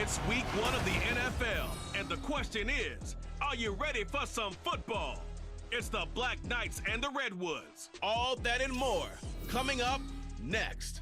It's week 1 of the NFL, and the question is, are you ready for some football? It's the Black Knights and the Redwoods. All that and more coming up next.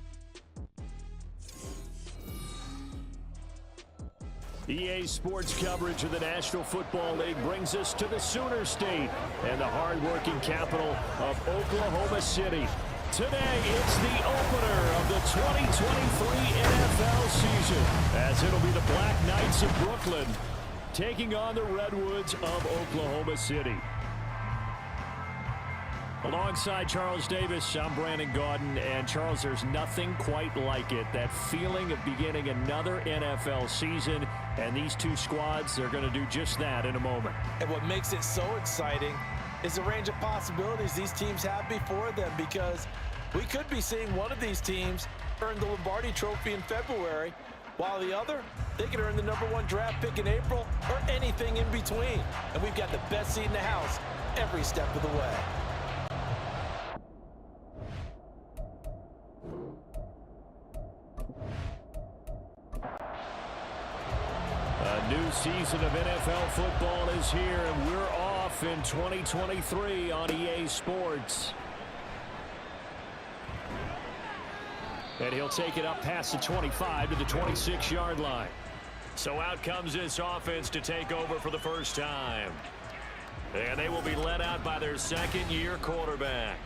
EA Sports coverage of the National Football League brings us to the Sooner State and the hard-working capital of Oklahoma City. Today, it's the opener of the 2023 NFL season, as it'll be the Black Knights of Brooklyn taking on the Redwoods of Oklahoma City. Alongside Charles Davis, I'm Brandon Gaudin, and Charles, there's nothing quite like it. That feeling of beginning another NFL season, and these two squads, they're going to do just that in a moment. And what makes it so exciting is the range of possibilities these teams have before them, because we could be seeing one of these teams earn the Lombardi Trophy in February, while the other, they could earn the #1 draft pick in April or anything in between. And we've got the best seat in the house every step of the way. A new season of NFL football is here, and we're off in 2023 on EA Sports. And he'll take it up past the 25 to the 26-yard line. So out comes this offense to take over for the first time. And they will be led out by their second-year quarterback.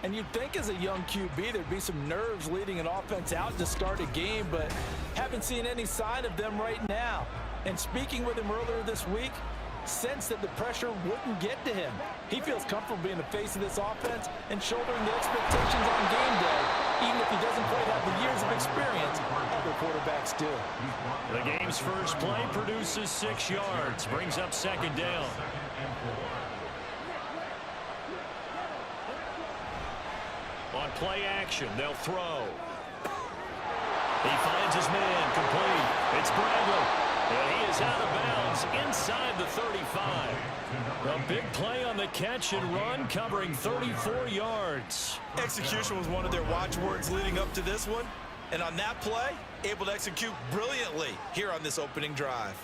And you'd think as a young QB there'd be some nerves leading an offense out to start a game, but haven't seen any sign of them right now. And speaking with him earlier this week, sensed that the pressure wouldn't get to him. He feels comfortable being the face of this offense and shouldering the expectations on game day, even if he doesn't quite have the years of experience other quarterbacks do. The game's first play produces 6 yards, brings up second down. On play action, they'll throw. He finds his man, complete. It's Bradley, and he is out of bounds inside the 35. A big play on the catch and run, covering 34 yards. Execution was one of their watchwords leading up to this one, and on that play, able to execute brilliantly here on this opening drive.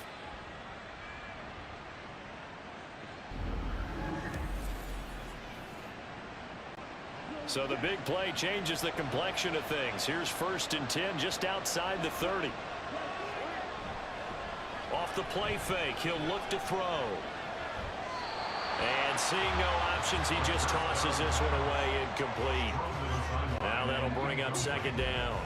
So the big play changes the complexion of things. Here's 1st and 10 just outside the 30. Off the play fake, he'll look to throw. And seeing no options, he just tosses this one away incomplete. Now that'll bring up second down.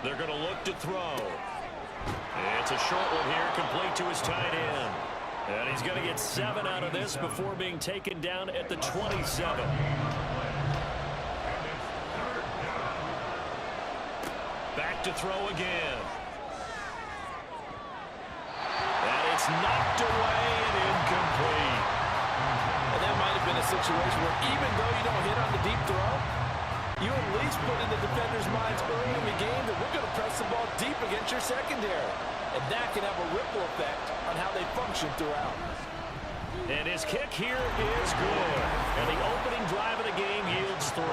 They're going to look to throw. It's a short one here, complete to his tight end. And he's going to get 7 out of this before being taken down at the 27. Back to throw again. And it's knocked away and incomplete. And that might have been a situation where even though you don't hit on the deep throw, you at least put in the defender's minds early in the game that we're going to press the ball deep against your secondary. And that can have a ripple effect on how they function throughout. And his kick here is good. And the opening drive of the game yields 3.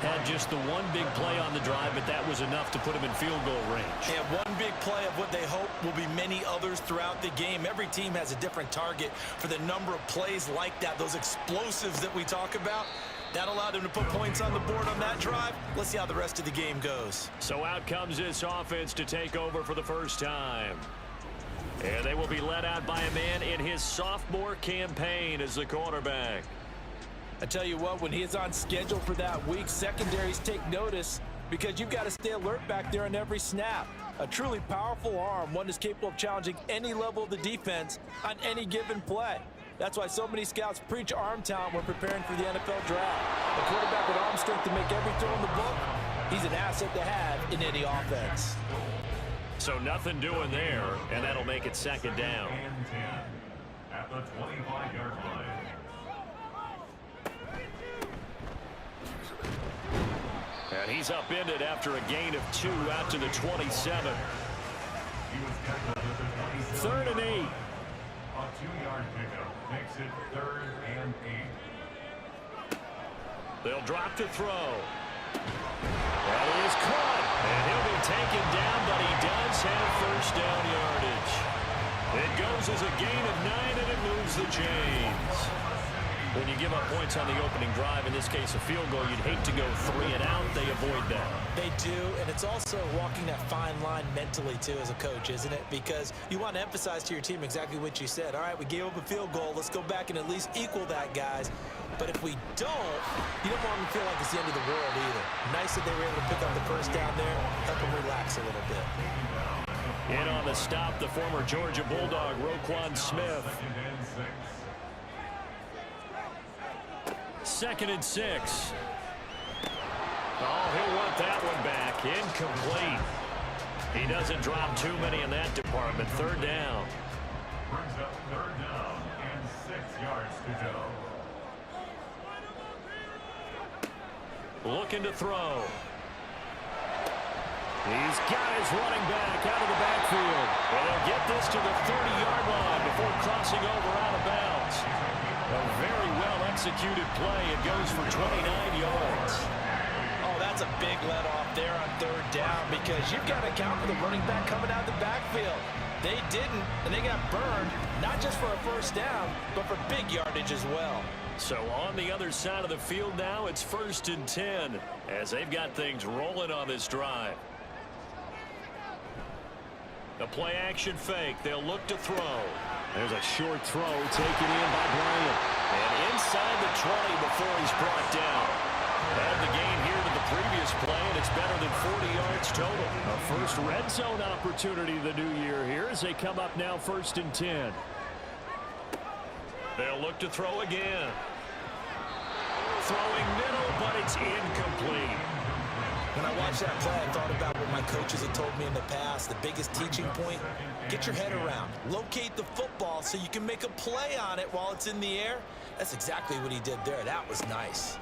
Had just the one big play on the drive, but that was enough to put him in field goal range. And one big play of what they hope will be many others throughout the game. Every team has a different target for the number of plays like that, those explosives that we talk about. That allowed him to put points on the board on that drive. Let's see how the rest of the game goes. So out comes this offense to take over for the first time. And they will be led out by a man in his sophomore campaign as the quarterback. I tell you what, when he is on schedule for that week, secondaries take notice because you've got to stay alert back there on every snap. A truly powerful arm, one is capable of challenging any level of the defense on any given play. That's why so many scouts preach arm talent when preparing for the NFL draft. A quarterback with arm strength to make every throw in the book, he's an asset to have in any offense. So nothing doing there, and that'll make it second down. And 10 at the 25-yard line. And he's upended after a gain of 2 out to the 27. 3rd and 8. A 2-yard pickup makes it 3rd and 8. They'll drop to throw. That is caught, and he'll be taken down, but he does have first down yardage. It goes as a gain of 9, and it moves the chains. When you give up points on the opening drive, in this case a field goal, you'd hate to go 3 and out. They avoid that. They do, and it's also walking that fine line mentally, too, as a coach, isn't it? Because you want to emphasize to your team exactly what you said. All right, we gave up a field goal. Let's go back and at least equal that, guys. But if we don't, you don't want them to feel like it's the end of the world either. Nice that they were able to pick up the first down there, help them relax a little bit. In on the stop, the former Georgia Bulldog, Roquan Smith. 2nd and 6. Oh, he'll want that one back. Incomplete. He doesn't drop too many in that department. 3rd down. Brings up 3rd down and 6 yards to go. Looking to throw. He's got his running back out of the backfield. And they'll get this to the 30-yard line before crossing over out of bounds. A very well-executed play. It goes for 29 yards. Oh, that's a big let-off there on 3rd down because you've got to account for the running back coming out of the backfield. They didn't, and they got burned, not just for a first down, but for big yardage as well. So on the other side of the field now, it's 1st and 10 as they've got things rolling on this drive. The play-action fake. They'll look to throw. There's a short throw taken in by Bryant. And inside the 20 before he's brought down. Had the gain here to the previous play, and it's better than 40 yards total. A first red zone opportunity the new year here as they come up now 1st and 10. They'll look to throw again. Throwing middle, but it's incomplete. When I watched that play, I thought about what my coaches had told me in the past. The biggest teaching point, get your head around. Locate the football so you can make a play on it while it's in the air. That's exactly what he did there. That was nice.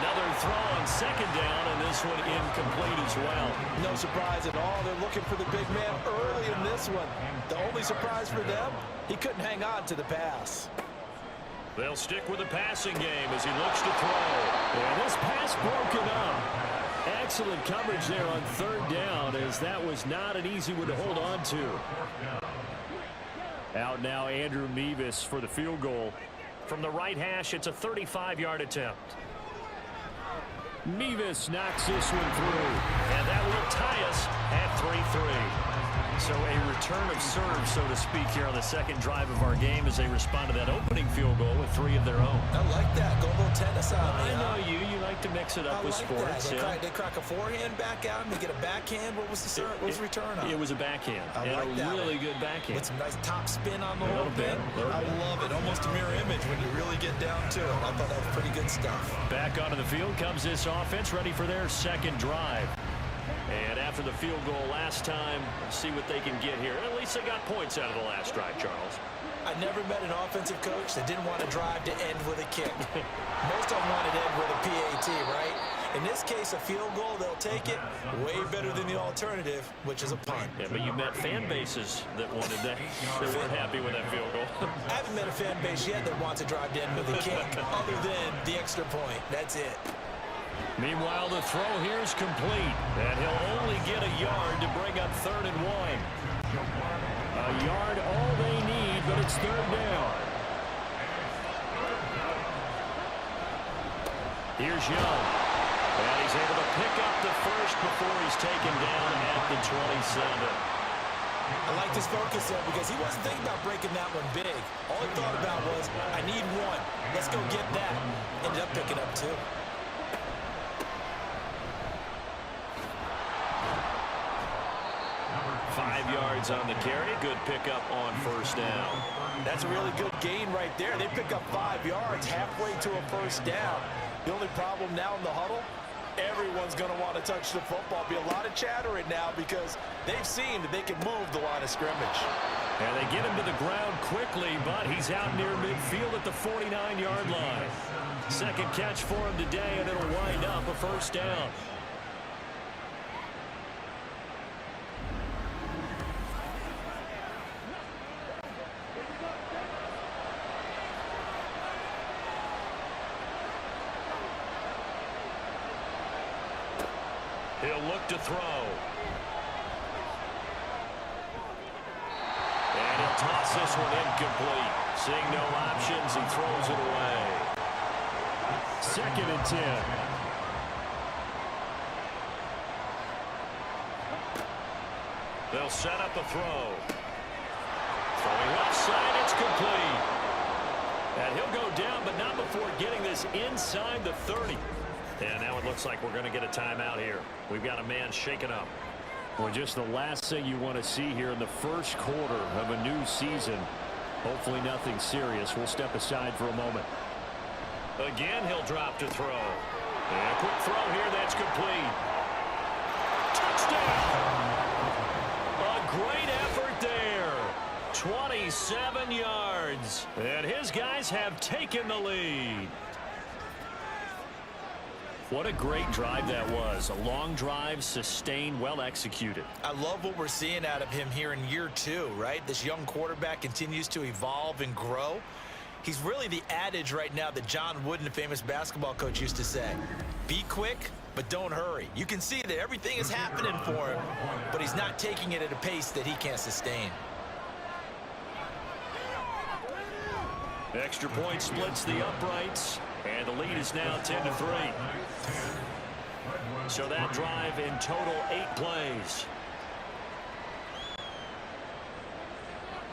Another throw on 2nd down, and this one incomplete as well. No surprise at all. They're looking for the big man early in this one. The only surprise for them, he couldn't hang on to the pass. They'll stick with the passing game as he looks to throw. And this pass broken up. Excellent coverage there on 3rd down as that was not an easy one to hold on to. Out now Andrew Mevis for the field goal. From the right hash, it's a 35-yard attempt. Mevis knocks this one through. And that will tie us at 3-3. So a return of serve, so to speak, here on the 2nd drive of our game as they respond to that opening field goal with 3 of their own. I like that. Go a little tennis on me. I know you. You like to mix it up with sports. They crack a forehand back out and they get a backhand. What was the return on? It was a backhand. I like that. Really good backhand. With some nice top spin on the whole bit. I love it. Almost a mirror image when you really get down to it. I thought that was pretty good stuff. Back onto the field comes this offense, ready for their 2nd drive. And after the field goal last time, see what they can get here. At least they got points out of the last drive, Charles. I never met an offensive coach that didn't want to drive to end with a kick. Most of them wanted to end with a PAT, right? In this case, a field goal, they'll take it. Way better than the alternative, which is a punt. Yeah, but you met fan bases that wanted that. They weren't happy with that field goal. I haven't met a fan base yet that wants to drive to end with a kick, other than the extra point. That's it. Meanwhile, the throw here is complete, and he'll only get a yard to bring up 3rd and 1. A yard all they need, but it's 3rd down. Here's Young, and he's able to pick up the first before he's taken down at the 27. I like this focus there because he wasn't thinking about breaking that one big. All he thought about was, I need 1. Let's go get that. Ended up picking up 2. 5 yards on the carry. Good pickup on 1st down. That's a really good gain right there. They pick up 5 yards halfway to a 1st down. The only problem now in the huddle, everyone's going to want to touch the football. Be a lot of chattering now because they've seen that they can move the line of scrimmage. And they get him to the ground quickly, but he's out near midfield at the 49-yard line. 2nd catch for him today, and it'll wind up a 1st down. He'll look to throw. And he'll toss this one incomplete. Seeing no options, he throws it away. 2nd and 10. They'll set up a throw. Throwing left side, it's complete. And he'll go down, but not before getting this inside the 30. And now it looks like we're going to get a timeout here. We've got a man shaken up. Well, just the last thing you want to see here in the first quarter of a new season. Hopefully nothing serious. We'll step aside for a moment. Again, he'll drop to throw. And a quick throw here, that's complete. Touchdown! A great effort there. 27 yards. And his guys have taken the lead. What a great drive that was. A long drive, sustained, well executed. I love what we're seeing out of him here in year 2, right? This young quarterback continues to evolve and grow. He's really the adage right now that John Wooden, the famous basketball coach, used to say. Be quick, but don't hurry. You can see that everything is happening for him, but he's not taking it at a pace that he can't sustain. Extra point splits the uprights, and the lead is now 10-3. So that drive in total 8 plays.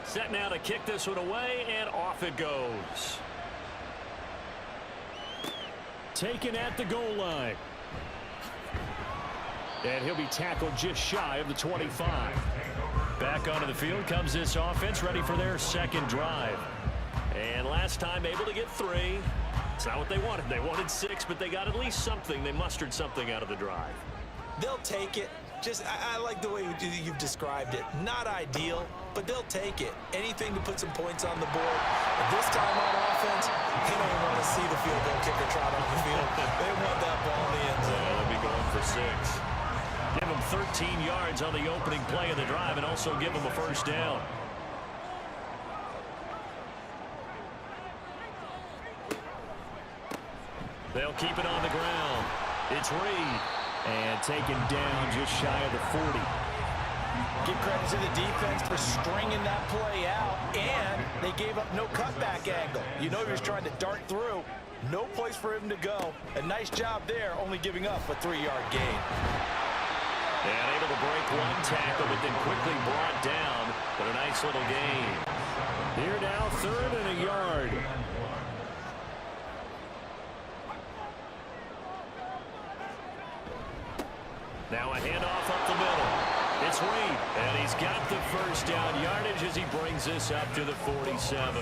Set now to kick this one away, and off it goes. Taken at the goal line. And he'll be tackled just shy of the 25. Back onto the field comes this offense, ready for their second drive. And last time able to get 3. It's not what they wanted. They wanted 6, but they got at least something. They mustered something out of the drive. They'll take it. I like the way you've described it. Not ideal, but they'll take it. Anything to put some points on the board. But this time on offense, they don't even want to see the field goal kicker trot on the field. They want that ball in the end zone. They'll be going for 6. Give them 13 yards on the opening play of the drive and also give them a first down. They'll keep it on the ground. It's Reed. And taken down just shy of the 40. Give credit to the defense for stringing that play out, and they gave up no cutback angle. You know he was trying to dart through. No place for him to go. A nice job there, only giving up a 3-yard gain. And able to break one tackle, but then quickly brought down. But a nice little gain. Here now, 3rd and a yard. Now a handoff up the middle. It's Reed, and he's got the first down yardage as he brings this up to the 47.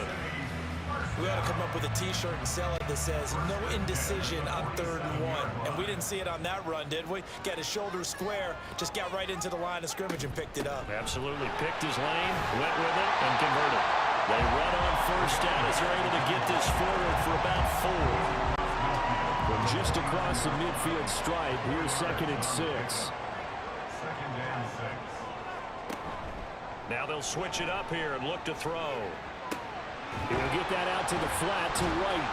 We ought to come up with a T-shirt and sell it that says, no indecision on 3rd and 1. And we didn't see it on that run, did we? Got his shoulders square, just got right into the line of scrimmage and picked it up. Absolutely. Picked his lane, went with it, and converted. They run on first down as they're able to get this forward for about 4. From just across the midfield stripe, here's 2nd and 6. 2nd and 6. Now they'll switch it up here and look to throw. He'll get that out to the flat to White.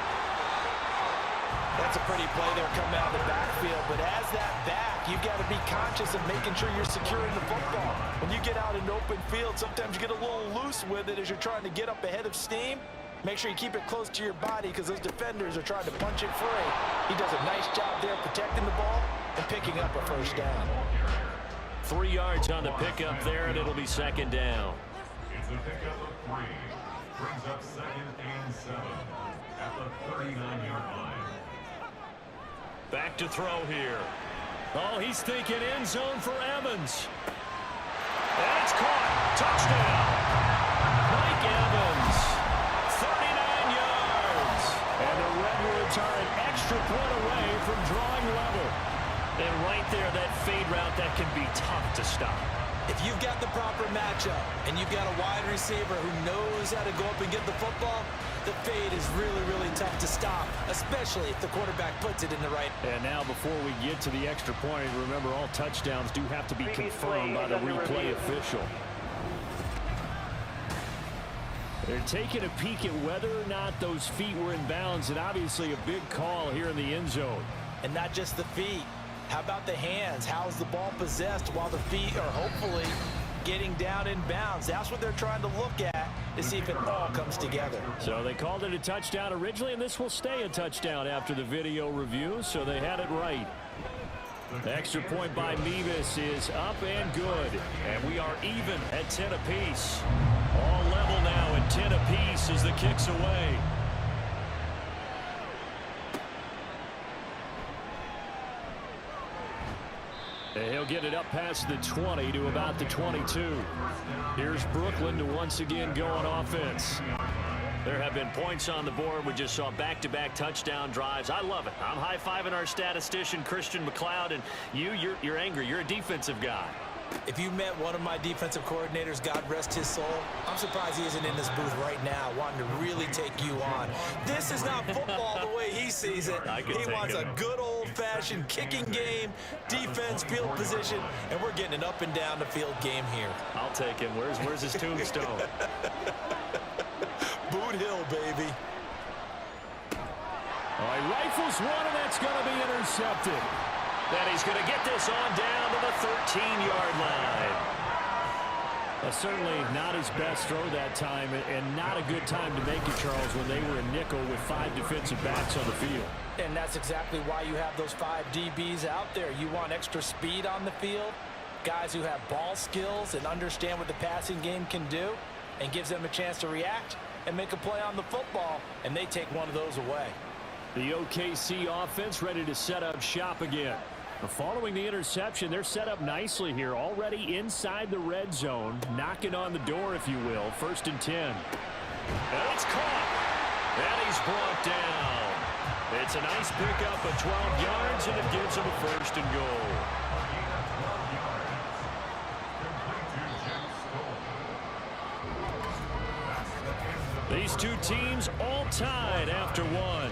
That's a pretty play there coming out of the backfield, but as that back, you've got to be conscious of making sure you're securing the football. When you get out in open field, sometimes you get a little loose with it as you're trying to get up ahead of steam. Make sure you keep it close to your body because those defenders are trying to punch it free. He does a nice job there protecting the ball and picking up a first down. 3 yards on the pickup there, and it'll be 2nd down. It's a pickup of 3. Brings up 2nd and 7 at the 39-yard line. Back to throw here. Oh, he's thinking end zone for Evans. And it's caught. Touchdown. Mike Evans. 39 yards. And the Redwoods are an extra point away from drawing level. And right there, that fade route, that can be tough to stop. If you've got the proper matchup and you've got a wide receiver who knows how to go up and get the football, the fade is really, really tough to stop, especially if the quarterback puts it in the right. And now before we get to the extra point, remember all touchdowns do have to be confirmed by the replay official. They're taking a peek at whether or not those feet were in bounds, and obviously a big call here in the end zone. And not just the feet. How about the hands? How's the ball possessed while the feet are hopefully getting down in bounds? That's what they're trying to look at to see if it all comes together. So they called it a touchdown originally, and this will stay a touchdown after the video review, so they had it right. The extra point by Mevis is up and good, and we are even at 10 apiece. All level now at 10 apiece as the kick's away. And he'll get it up past the 20 to about the 22. Here's Brooklyn to once again go on offense. There have been points on the board. We just saw back-to-back touchdown drives. I love it. I'm high-fiving our statistician, Christian McLeod, and you're angry. You're a defensive guy. If you met one of my defensive coordinators, God rest his soul, I'm surprised he isn't in this booth right now wanting to really take you on. This is not football the way he sees it. He wants a good old-fashioned kicking game, defense, field position, and we're getting an up-and-down the field game here. I'll take him. Where's his tombstone? Boot Hill, baby. All right, rifles one, and that's going to be intercepted. Then he's going to get this on down to the 13-yard line. Certainly not his best throw that time, and not a good time to make it, Charles, when they were in nickel with 5 defensive backs on the field. And that's exactly why you have those 5 DBs out there. You want extra speed on the field, guys who have ball skills and understand what the passing game can do, and gives them a chance to react and make a play on the football, and they take one of those away. The OKC offense ready to set up shop again. Following the interception, they're set up nicely here, already inside the red zone, knocking on the door, if you will. 1st and 10. And it's caught. And he's brought down. It's a nice pickup of 12 yards, and it gives him a 1st and goal. These two teams all tied after one.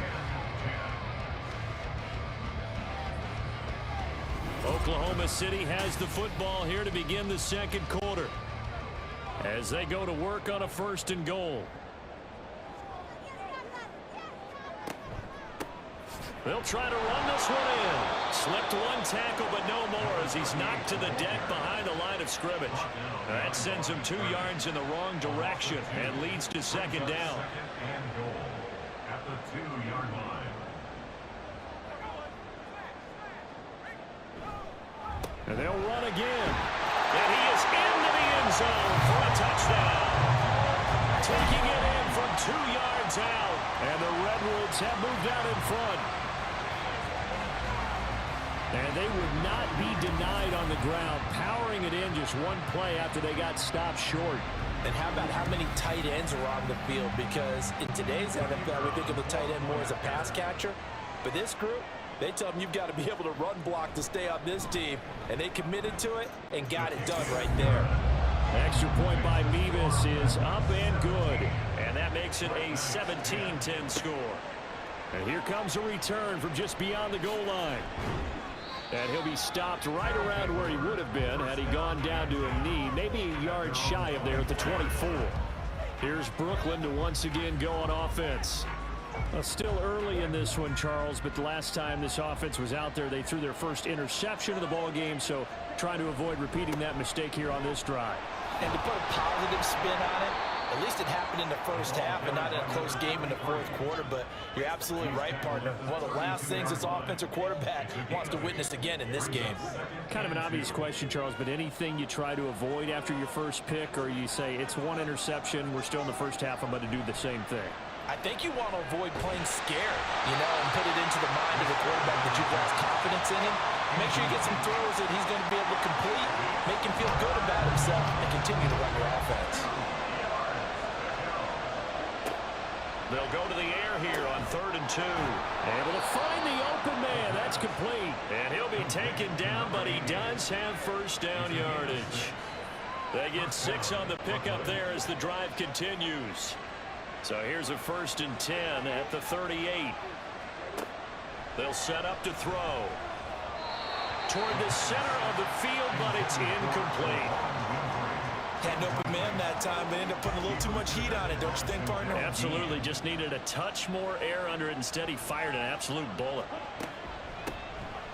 Oklahoma City has the football here to begin the second quarter as they go to work on a 1st and goal. They'll try to run this one in. Slipped one tackle, but no more as he's knocked to the deck behind the line of scrimmage. That sends him 2 yards in the wrong direction and leads to 2nd down. And goal at the 2-yard line. And they'll run again. And he is into the end zone for a touchdown. Taking it in from 2 yards out. And the Redwoods have moved out in front. And they would not be denied on the ground, powering it in just one play after they got stopped short. And how about how many tight ends are on the field? Because in today's NFL, we think of the tight end more as a pass catcher. But this group, they tell them you've got to be able to run block to stay on this team. And they committed to it and got it done right there. Extra point by Mevis is up and good. And that makes it a 17-10 score. And here comes a return from just beyond the goal line. And he'll be stopped right around where he would have been had he gone down to a knee, maybe a yard shy of there at the 24. Here's Brooklyn to once again go on offense. Well, still early in this one, Charles, but the last time this offense was out there, they threw their first interception of the ball game, so trying to avoid repeating that mistake here on this drive. And to put a positive spin on it, at least it happened in the first half and not in a close game in the 4th quarter, but you're absolutely right, partner. One of the last things this offensive quarterback wants to witness again in this game. Kind of an obvious question, Charles, but anything you try to avoid after your first pick, or you say it's one interception, we're still in the first half, I'm going to do the same thing? I think you want to avoid playing scared, and put it into the mind of the quarterback that you've lost confidence in him. Make sure you get some throws that he's going to be able to complete, make him feel good about himself, and continue to run your offense. They'll go to the air here on 3rd and 2. Able to find the open man. That's complete. And he'll be taken down, but he does have 1st down yardage. They get 6 on the pickup there as the drive continues. So here's a 1st and 10 at the 38. They'll set up to throw. Toward the center of the field, but it's incomplete. Had an open man that time, but ended up putting a little too much heat on it, don't you think, partner? Absolutely. Just needed a touch more air under it. Instead, he fired an absolute bullet.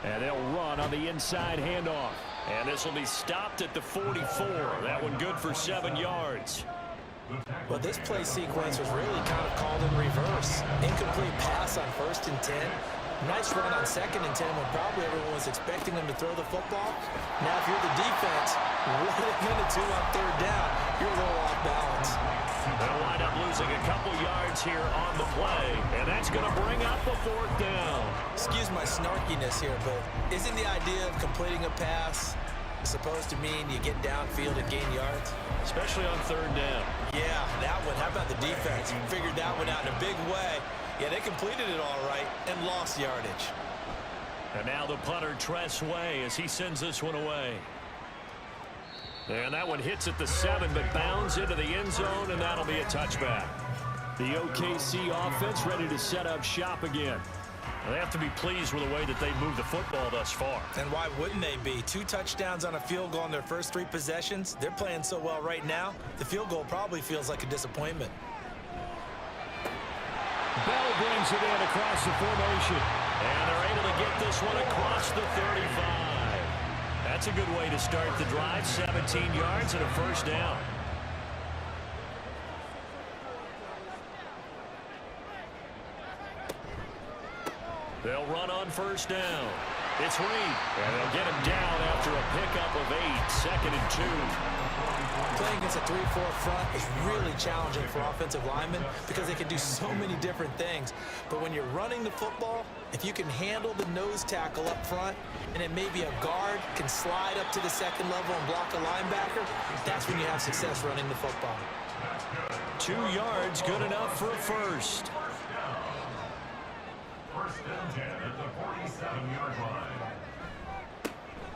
And they'll run on the inside handoff. And this will be stopped at the 44. That one good for 7 yards. Well, this play sequence was really kind of called in reverse. Incomplete pass on 1st and 10. Nice run on 2nd and 10 when probably everyone was expecting him to throw the football. Now, if you're the defense, what are they going to do on 3rd down? You're a little off balance. They'll wind up losing a couple yards here on the play, and that's going to bring up a 4th down. Excuse my snarkiness here, but isn't the idea of completing a pass supposed to mean you get downfield and gain yards? Especially on 3rd down. Yeah, that one. How about the defense? Figured that one out in a big way. Yeah, they completed it all right and lost yardage. And now the punter, Tress Way, as he sends this one away. And that one hits at the 7, but bounds into the end zone, and that'll be a touchback. The OKC offense ready to set up shop again. They have to be pleased with the way that they've moved the football thus far. And why wouldn't they be? 2 touchdowns on a field goal in their first 3 possessions. They're playing so well right now, the field goal probably feels like a disappointment. Bell brings it in across the formation. And they're able to get this one across the 35. That's a good way to start the drive. 17 yards and a 1st down. They'll run on 1st down. It's Reed. And they'll get him down after a pickup of 8. 2nd and 2. Playing against a 3-4 front is really challenging for offensive linemen because they can do so many different things. But when you're running the football, if you can handle the nose tackle up front and then maybe a guard can slide up to the 2nd level and block a linebacker, that's when you have success running the football. 2 yards, good enough for a 1st. 1st and 10 at the 47-yard line.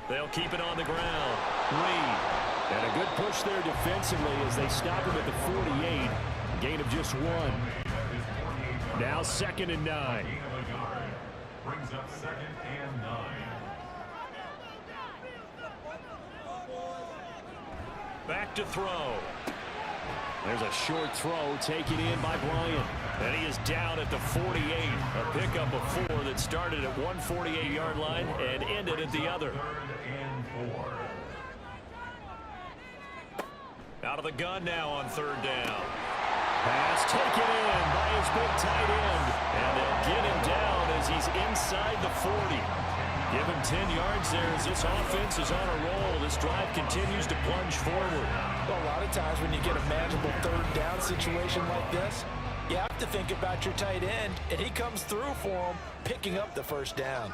They'll keep it on the ground. Reed. And a good push there defensively as they stop him at the 48. Gain of just 1. Now 2nd and 9. Brings up 2nd and 9. Back to throw. There's a short throw taken in by Bryant. And he is down at the 48. A pickup of 4 that started at 148-yard line and ended at the other. 3rd and 4. Out of the gun now on 3rd down. Pass taken in by his big tight end. And they'll get him down as he's inside the 40. Give him 10 yards there as this offense is on a roll. This drive continues to plunge forward. Well, a lot of times when you get a manageable 3rd down situation like this, you have to think about your tight end, and he comes through for him, picking up the 1st down.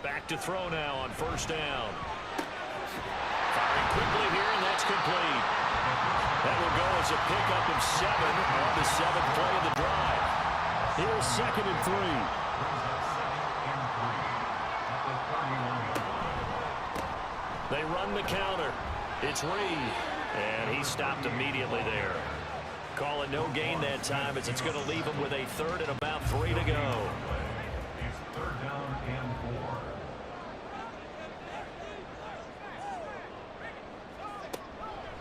Back to throw now on 1st down. Firing quickly here, and that's complete. That will go as a pickup of 7 on the 7th play of the drive. Here's 2nd and 3. They run the counter. It's Reed, and he stopped immediately there. Call it no gain that time as it's going to leave him with a 3rd and about 3 to go. It's 3rd down and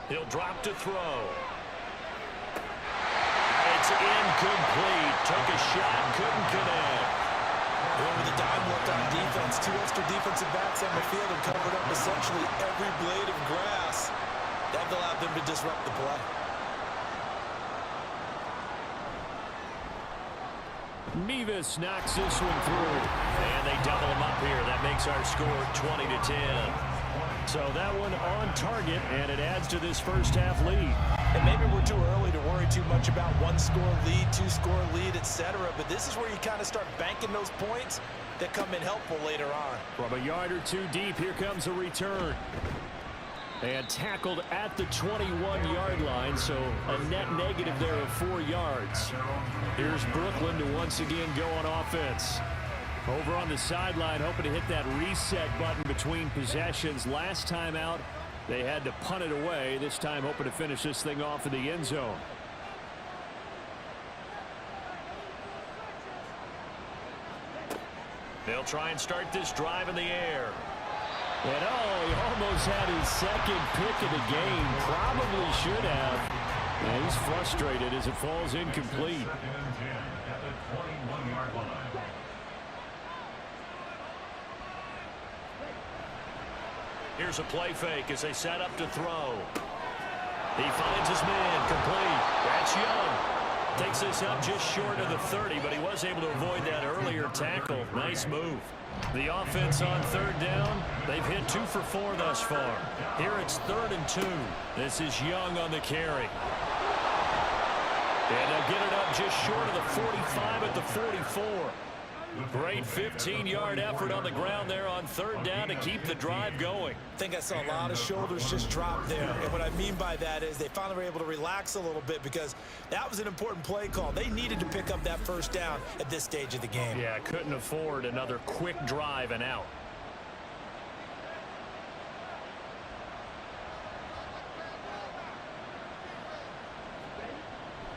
4. He'll drop to throw. It's incomplete. Took a shot, couldn't connect. With the dime worked on defense, 2 extra defensive backs on the field and covered up essentially every blade of grass. That allowed them to disrupt the play. Mevis knocks this one through. And they double him up here. That makes our score 20-10. So that one on target, and it adds to this first half lead. And maybe we're too early to worry too much about 1-score lead, 2-score lead, etc. But this is where you kind of start banking those points that come in helpful later on. From a yard or 2 deep, here comes a return. And tackled at the 21-yard line, so a net negative there of 4 yards. Here's Brooklyn to once again go on offense. Over on the sideline, hoping to hit that reset button between possessions. Last time out, they had to punt it away. This time, hoping to finish this thing off in the end zone. They'll try and start this drive in the air. And he almost had his 2nd pick of the game. Probably should have. And he's frustrated as it falls incomplete. Here's a play fake as they set up to throw. He finds his man, complete. That's Young. Takes this up just short of the 30, but he was able to avoid that earlier tackle. Nice move. The offense on third down, they've hit 2 for 4 thus far. Here it's 3rd and 2. This is Young on the carry. And they'll get it up just short of the 45 at the 44. Great 15-yard effort on the ground there on third down to keep the drive going. I think I saw a lot of shoulders just drop there. And what I mean by that is they finally were able to relax a little bit because that was an important play call. They needed to pick up that first down at this stage of the game. Yeah, couldn't afford another quick drive and out.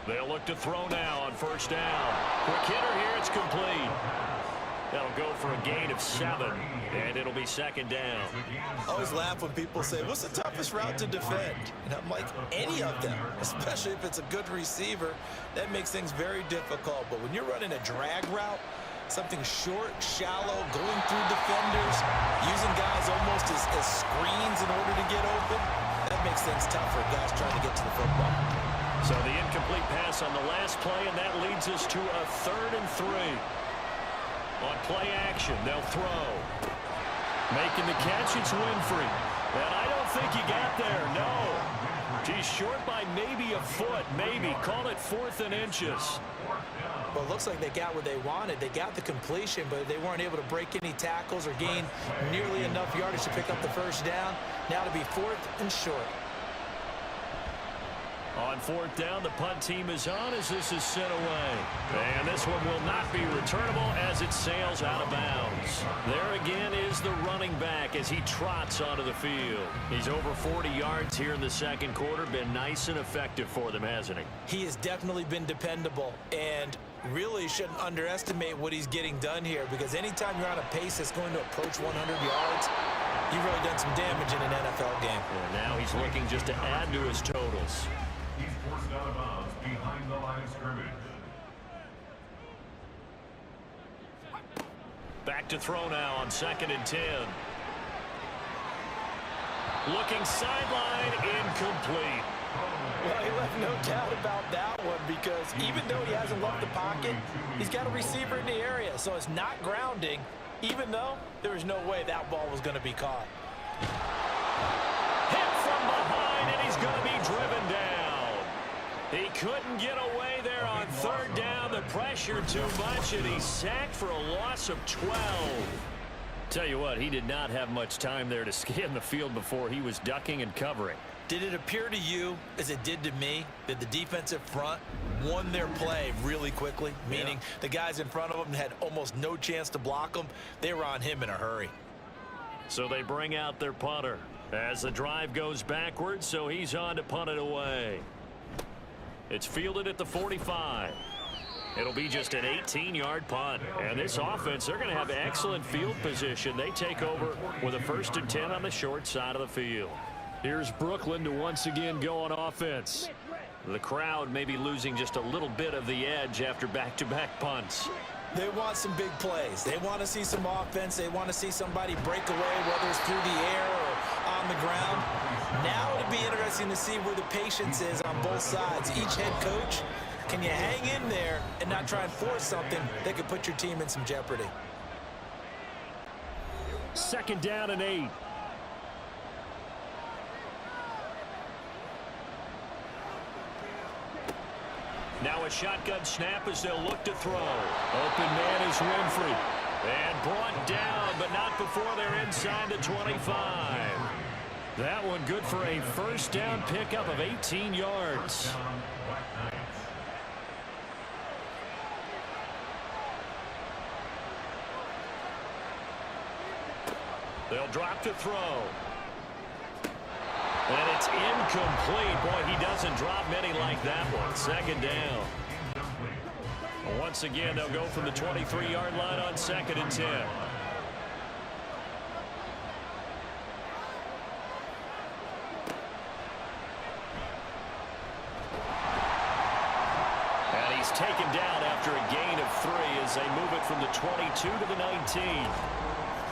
They'll look to throw now on first down. Quick hitter here, it's complete. That'll go for a gain of 7, and it'll be 2nd down. I always laugh when people say, what's the toughest route to defend? And I'm like, any of them, especially if it's a good receiver. That makes things very difficult. But when you're running a drag route, something short, shallow, going through defenders, using guys almost as screens in order to get open, that makes things tough for guys trying to get to the football. So the incomplete pass on the last play, and that leads us to a 3rd and 3. On play action, they'll throw. Making the catch, it's Winfrey. And I don't think he got there, no. He's short by maybe a foot, maybe. Call it 4th and inches. Well, it looks like they got what they wanted. They got the completion, but they weren't able to break any tackles or gain nearly enough yardage to pick up the first down. Now to be 4th and short. On 4th down, the punt team is on as this is sent away. And this one will not be returnable as it sails out of bounds. There again is the running back as he trots onto the field. He's over 40 yards here in the second quarter. Been nice and effective for them, hasn't he? He has definitely been dependable, and really shouldn't underestimate what he's getting done here, because anytime you're on a pace that's going to approach 100 yards, you've really done some damage in an NFL game. And now he's looking just to add to his totals. He's forced out of bounds behind the line of scrimmage. Back to throw now on 2nd and 10. Looking sideline, incomplete. Well, he left no doubt about that one, because even though he hasn't left the pocket, he's got a receiver in the area, so it's not grounding, even though there was no way that ball was going to be caught. Hit from behind, and he's going to be driven down. He couldn't get away there on 3rd down. The pressure too much, and he's sacked for a loss of 12. Tell you what, he did not have much time there to scan the field before he was ducking and covering. Did it appear to you, as it did to me, that the defensive front won their play really quickly? Meaning the guys in front of them had almost no chance to block them. They were on him in a hurry. So they bring out their punter as the drive goes backwards, so he's on to punt it away. It's fielded at the 45. It'll be just an 18-yard punt. And this offense, they're going to have excellent field position. They take over with a 1st and 10 on the short side of the field. Here's Brooklyn to once again go on offense. The crowd may be losing just a little bit of the edge after back-to-back punts. They want some big plays. They want to see some offense. They want to see somebody break away, whether it's through the air or on the ground. Now it'll be interesting to see where the patience is on both sides. Each head coach, can you hang in there and not try and force something that could put your team in some jeopardy? 2nd down and 8. Now a shotgun snap as they'll look to throw. Open man is Winfrey. And brought down, but not before they're inside the 25. That one good for a 1st down pickup of 18 yards. They'll drop to throw. And it's incomplete. Boy, he doesn't drop many like that one. 2nd down. Once again, they'll go from the 23-yard line on 2nd and 10. And he's taken down after a gain of 3 as they move it from the 22 to the 19.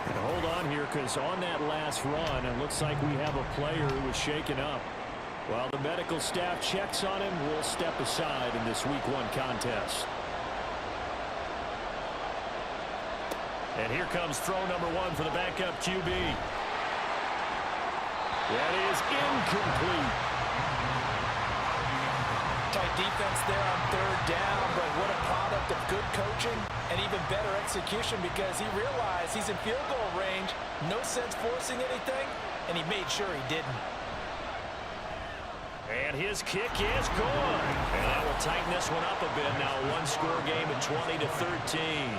And hold on here, because on that last run, it looks like we have a player who was shaken up. While the medical staff checks on him, we'll step aside in this Week 1 contest. And here comes throw number 1 for the backup QB. That is incomplete. Tight defense there on 3rd down, but what a product of good coaching and even better execution, because he realized he's in field goal range. No sense forcing anything, and he made sure he didn't. And his kick is good. And that will tighten this one up a bit. Now a one-score game at 20-13.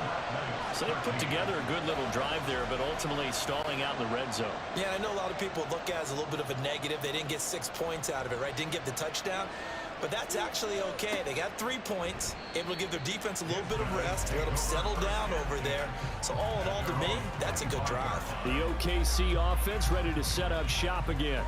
So they put together a good little drive there, but ultimately stalling out in the red zone. Yeah, I know a lot of people look at it as a little bit of a negative. They didn't get 6 points out of it, right? Didn't get the touchdown. But that's actually okay. They got 3 points, able to give their defense a little bit of rest, let them settle down over there. So all in all, to me, that's a good drive. The OKC offense ready to set up shop again.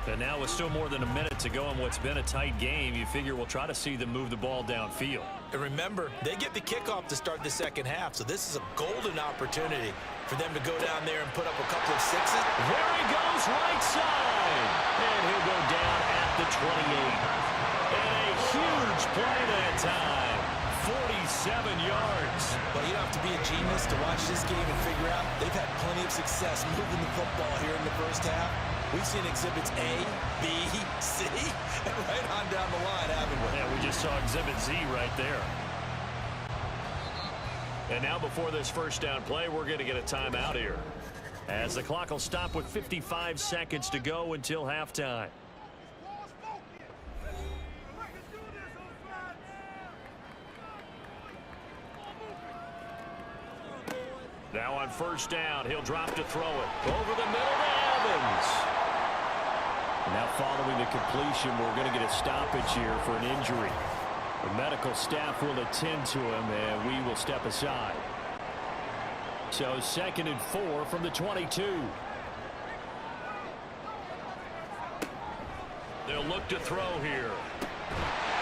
And now with still more than a minute to go in what's been a tight game, you figure we'll try to see them move the ball downfield. And remember, they get the kickoff to start the second half, so this is a golden opportunity for them to go down there and put up a couple of sixes. There he goes, right side. And he'll go down at the 28. And a huge play that time. 47 yards. But you don't have to be a genius to watch this game and figure out they've had plenty of success moving the football here in the first half. We've seen exhibits A, B, C, and right on down the line, haven't we? Yeah, we just saw exhibit Z right there. And now before this first down play, we're going to get a timeout here, as the clock will stop with 55 seconds to go until halftime. Now on first down, he'll drop to throw it. Over the middle to Evans. Now following the completion, we're going to get a stoppage here for an injury. The medical staff will attend to him, and we will step aside. So 2nd and 4 from the 22. They'll look to throw here.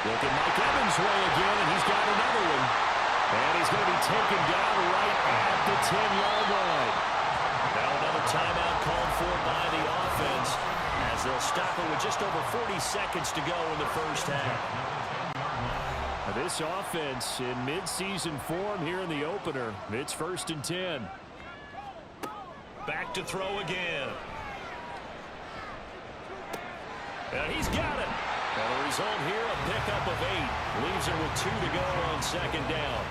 Look at Mike Evans' way again, and he's got another one. And he's going to be taken down right at the 10-yard line. Now another timeout called for by the offense, as they'll stop it with just over 40 seconds to go in the first half. Now this offense in mid-season form here in the opener. It's 1st and 10. Back to throw again. And he's got it. And the result here, a pickup of 8. Leaves it with 2 to go on 2nd down.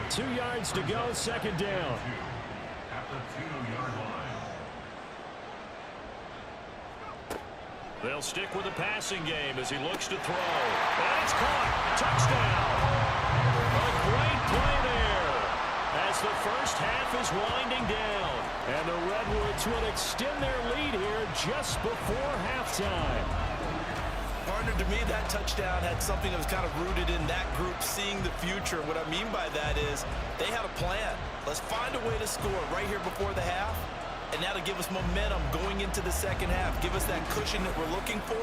2 yards to go, 2nd down. At the 2-yard line. They'll stick with the passing game as he looks to throw. And it's caught. Touchdown. A great play there as the first half is winding down. And the Redwoods will extend their lead here just before halftime. Partner, to me, that touchdown had something that was kind of rooted in that group seeing the future. What I mean by that is they had a plan. Let's find a way to score right here before the half, and that'll give us momentum going into the second half. Give us that cushion that we're looking for.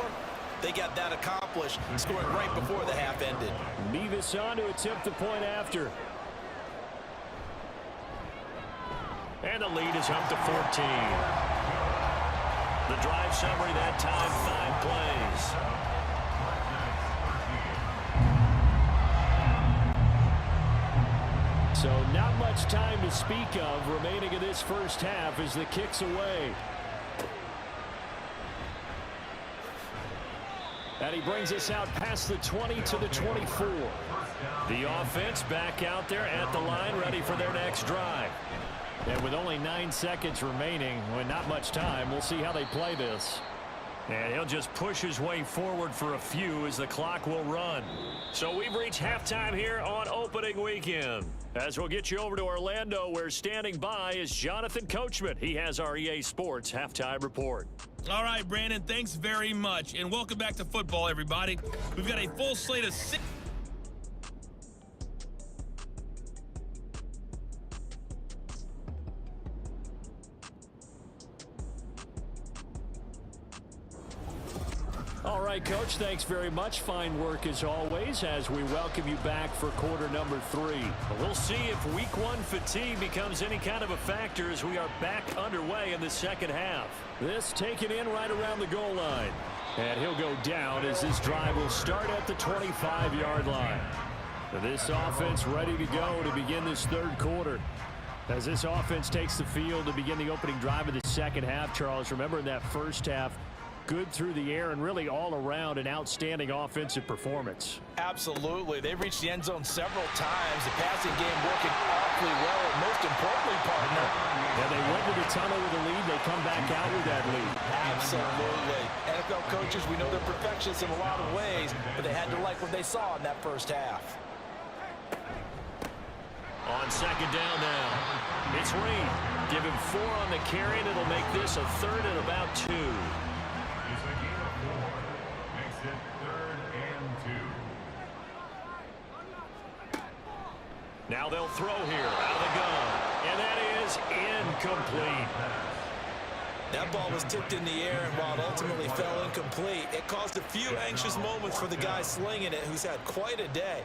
They got that accomplished, scoring right before the half ended. Nevis on to attempt the point after. And the lead is up to 14. The drive summary that time, 5 plays. So not much time to speak of remaining in this first half as the kick's away. And he brings us out past the 20 to the 24. The offense back out there at the line, ready for their next drive. And with only 9 seconds remaining, with not much time, we'll see how they play this. And he'll just push his way forward for a few as the clock will run. So we've reached halftime here on opening weekend. As we'll get you over to Orlando, where standing by is Jonathan Coachman. He has our EA Sports halftime report. All right, Brandon, thanks very much. And welcome back to football, everybody. We've got a full slate of 6. All right. right, Coach, thanks very much. Fine work as always as we welcome you back for quarter number 3. We'll see if week 1 fatigue becomes any kind of a factor as we are back underway in the second half. This taken in right around the goal line. And he'll go down as this drive will start at the 25-yard line. This offense ready to go to begin this third quarter. As this offense takes the field to begin the opening drive of the second half, Charles, remember in that first half, good through the air and really all around an outstanding offensive performance. Absolutely. They've reached the end zone several times. The passing game working awfully well, and most importantly, partner. Yeah, they went to the tunnel with a lead. They come back out with that lead. Absolutely. NFL coaches, we know they're perfectionists in a lot of ways, but they had to like what they saw in that first half. On second down now, it's Reed. Give him 4 on the carry, and it'll make this a third and about 2. It's a gain of 4. Makes it 3rd and 2. Now they'll throw here out of the gun, and that is incomplete. That ball was tipped in the air, and while it ultimately fell incomplete, it caused a few anxious moments for the guy slinging it, who's had quite a day.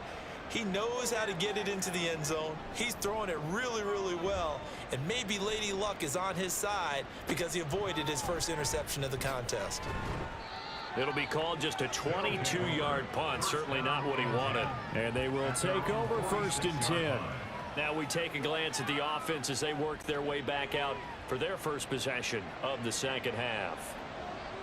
He knows how to get it into the end zone. He's throwing it really, really well. And maybe Lady Luck is on his side because he avoided his first interception of the contest. It'll be called just a 22-yard punt. Certainly not what he wanted. And they will take over 1st and 10. Now we take a glance at the offense as they work their way back out for their first possession of the second half.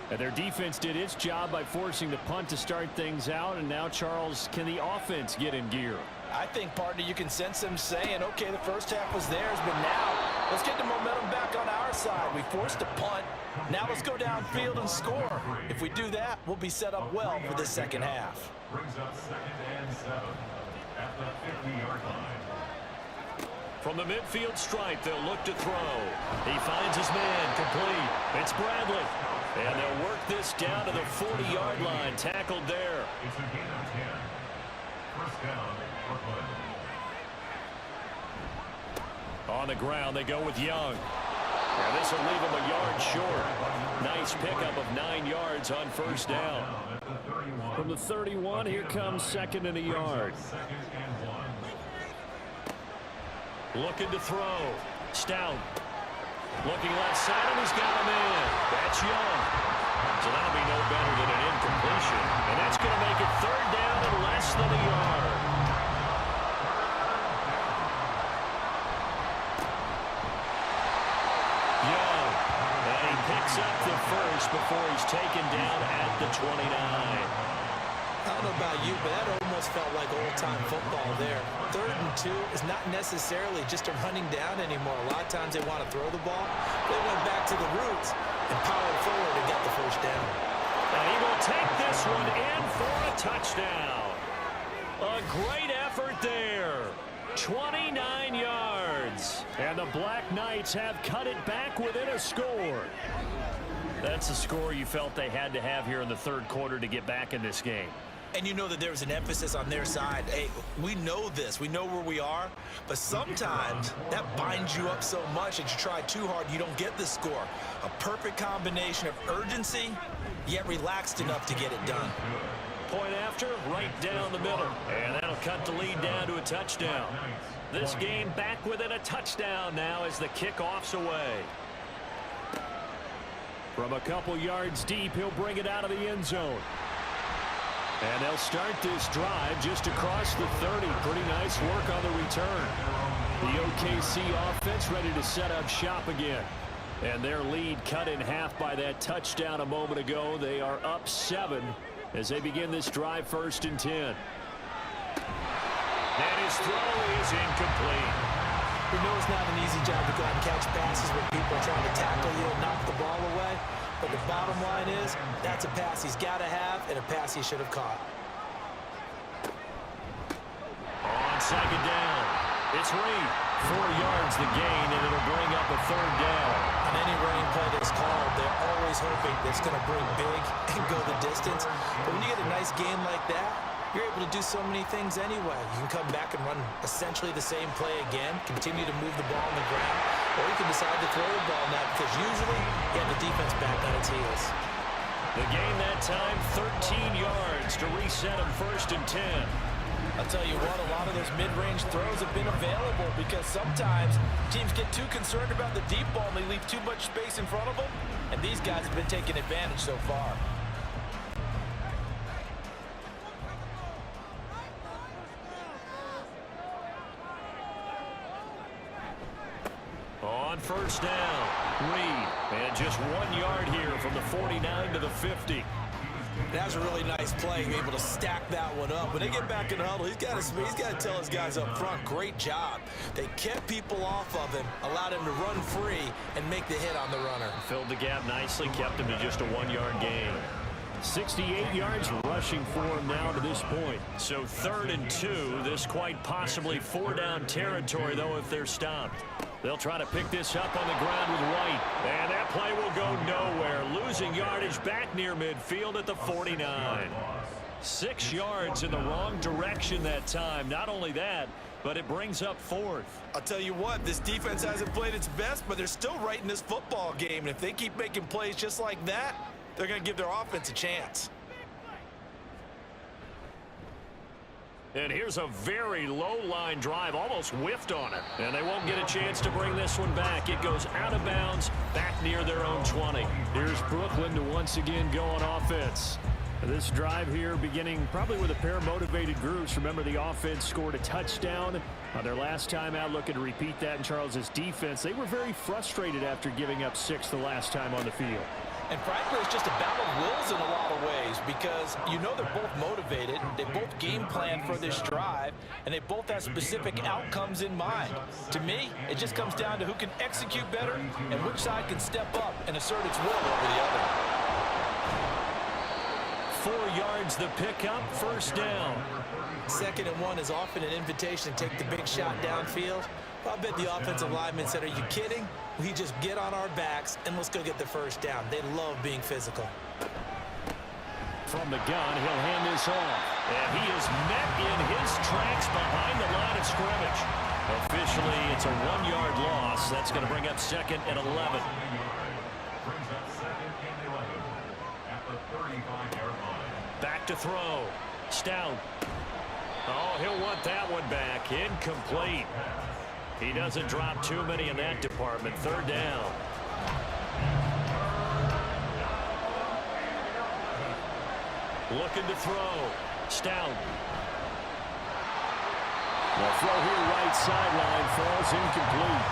And their defense did its job by forcing the punt to start things out. And now, Charles, can the offense get in gear? I think, partner, you can sense them saying, okay, the first half was theirs, but now let's get the momentum back on our side. We forced a punt. Now let's go downfield and score. If we do that, we'll be set up well for this second half. Brings up 2nd and 7 at the 50-yard line. From the midfield stripe, they'll look to throw. He finds his man complete. It's Bradley. And they'll work this down to the 40-yard line. Tackled there. It's a gain of 10. 1st down, Brooklyn. On the ground, they go with Young. Now this will leave him a yard short. Nice pickup of 9 yards on 1st down. From the 31, here comes 2nd and a yard. 2nd and 1. Looking to throw. Stout. Looking left side, and he's got him in. That's Young. So that'll be no better than an incompletion. And that's going to make it 3rd down and less than a yard. Young. And he picks up the first before he's taken down at the 29. I don't know about you, but that almost felt like old-time football there. 3rd and 2 is not necessarily just a running down anymore. A lot of times they want to throw the ball. They went back to the roots and powered forward and got the first down. And he will take this one in for a touchdown. A great effort there. 29 yards. And the Black Knights have cut it back within a score. That's the score you felt they had to have here in the third quarter to get back in this game. And you know that there was an emphasis on their side. Hey, we know this. We know where we are. But sometimes that binds you up so much that you try too hard, you don't get the score. A perfect combination of urgency, yet relaxed enough to get it done. Point after, right down the middle. And that'll cut the lead down to a touchdown. This game back within a touchdown now as the kickoff's away. From a couple yards deep, he'll bring it out of the end zone. And they'll start this drive just across the 30. Pretty nice work on the return. The OKC offense ready to set up shop again. And their lead cut in half by that touchdown a moment ago. They are up 7 as they begin this drive 1st and 10. And his throw is incomplete. We know it's not an easy job to go out and catch passes when people are trying to tackle you and knock the ball away. But the bottom line is, that's a pass he's got to have and a pass he should have caught. On second down, it's Reed. 4 yards the gain, and it'll bring up a 3rd down. On any running play that's called, they're always hoping that it's going to bring big and go the distance. But when you get a nice game like that, you're able to do so many things anyway. You can come back and run essentially the same play again, continue to move the ball on the ground, or you can decide to throw the ball now because usually you have the defense back on its heels. The gain that time, 13 yards to reset them 1st and 10. I'll tell you what, a lot of those mid-range throws have been available because sometimes teams get too concerned about the deep ball and they leave too much space in front of them, and these guys have been taking advantage so far. On 1st down, Reed, and just 1 yard here from the 49 to the 50. That was a really nice play, able to stack that one up. When they get back in the huddle, he's got to tell his guys up front, great job. They kept people off of him, allowed him to run free, and make the hit on the runner. Filled the gap nicely, kept him to just a 1 yard gain. 68 yards rushing for him now to this point. So 3rd and 2, this quite possibly 4-down territory, though, if they're stopped. They'll try to pick this up on the ground with White. And that play will go nowhere. Losing yardage back near midfield at the 49. 6 yards in the wrong direction that time. Not only that, but it brings up 4th. I'll tell you what, this defense hasn't played its best, but they're still right in this football game. And if they keep making plays just like that, they're going to give their offense a chance. And here's a very low-line drive, almost whiffed on it. And they won't get a chance to bring this one back. It goes out of bounds, back near their own 20. Here's Brooklyn to once again go on offense. This drive here beginning probably with a pair of motivated groups. Remember, the offense scored a touchdown on their last time out. Looking to repeat that in Charles's defense. They were very frustrated after giving up 6 the last time on the field. And frankly, it's just a battle of wills in a lot of ways because you know they're both motivated, they both game plan for this drive, and they both have specific outcomes in mind. To me, it just comes down to who can execute better and which side can step up and assert its will over the other. 4 yards the pickup, 1st down. 2nd and 1 is often an invitation to take the big shot downfield. I bet the offensive lineman said, are you kidding? We just get on our backs and let's go get the 1st down. They love being physical. From the gun, he'll hand this off. And he is met in his tracks behind the line of scrimmage. Officially, it's a 1 yard loss. That's going to bring up 2nd and 11. Brings up 2nd and 11 at the 35-yard line. Back to throw. Stout. Oh, he'll want that one back. Incomplete. He doesn't drop too many in that department. 3rd down. Looking to throw. Stout. The throw here right sideline falls incomplete.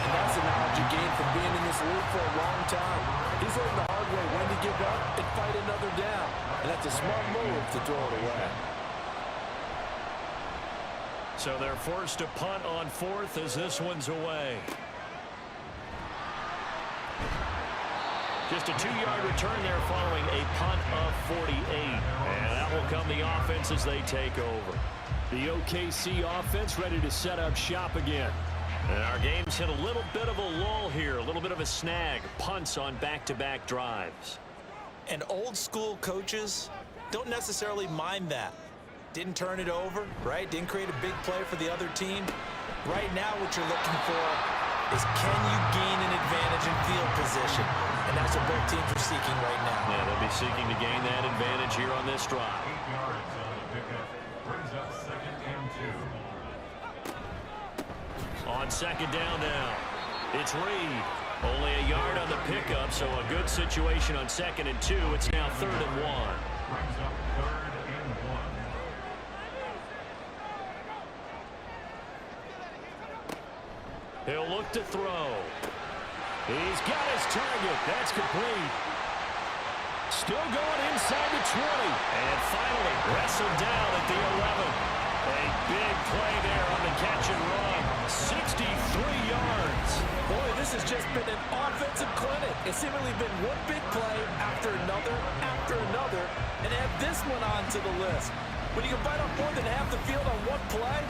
And that's the knowledge you gain from being in this league for a long time. He's learned the hard way when to give up and fight another down. And that's a smart move to throw it away. So they're forced to punt on 4th as this one's away. Just a 2-yard return there following a punt of 48. And that will come the offense as they take over. The OKC offense ready to set up shop again. And our game's hit a little bit of a lull here, a little bit of a snag. Punts on back-to-back drives. And old school coaches don't necessarily mind that. Didn't turn it over, right? Didn't create a big play for the other team. Right now what you're looking for is can you gain an advantage in field position? And that's what both teams are seeking right now. Yeah, they'll be seeking to gain that advantage here on this drive. 8 yards on the pickup. Brings up 2nd and 2. On 2nd down now, it's Reed. Only a yard on the pickup, so a good situation on 2nd and 2. It's now 3rd and 1. Brings up 3rd and 1. He'll look to throw. He's got his target. That's complete. Still going inside the 20. And finally wrestled down at the 11. A big play there on the catch and run. 63 yards. Boy, this has just been an offensive clinic. It's seemingly been one big play after another, and add this one onto the list. When you can bite off more than half the field on one play,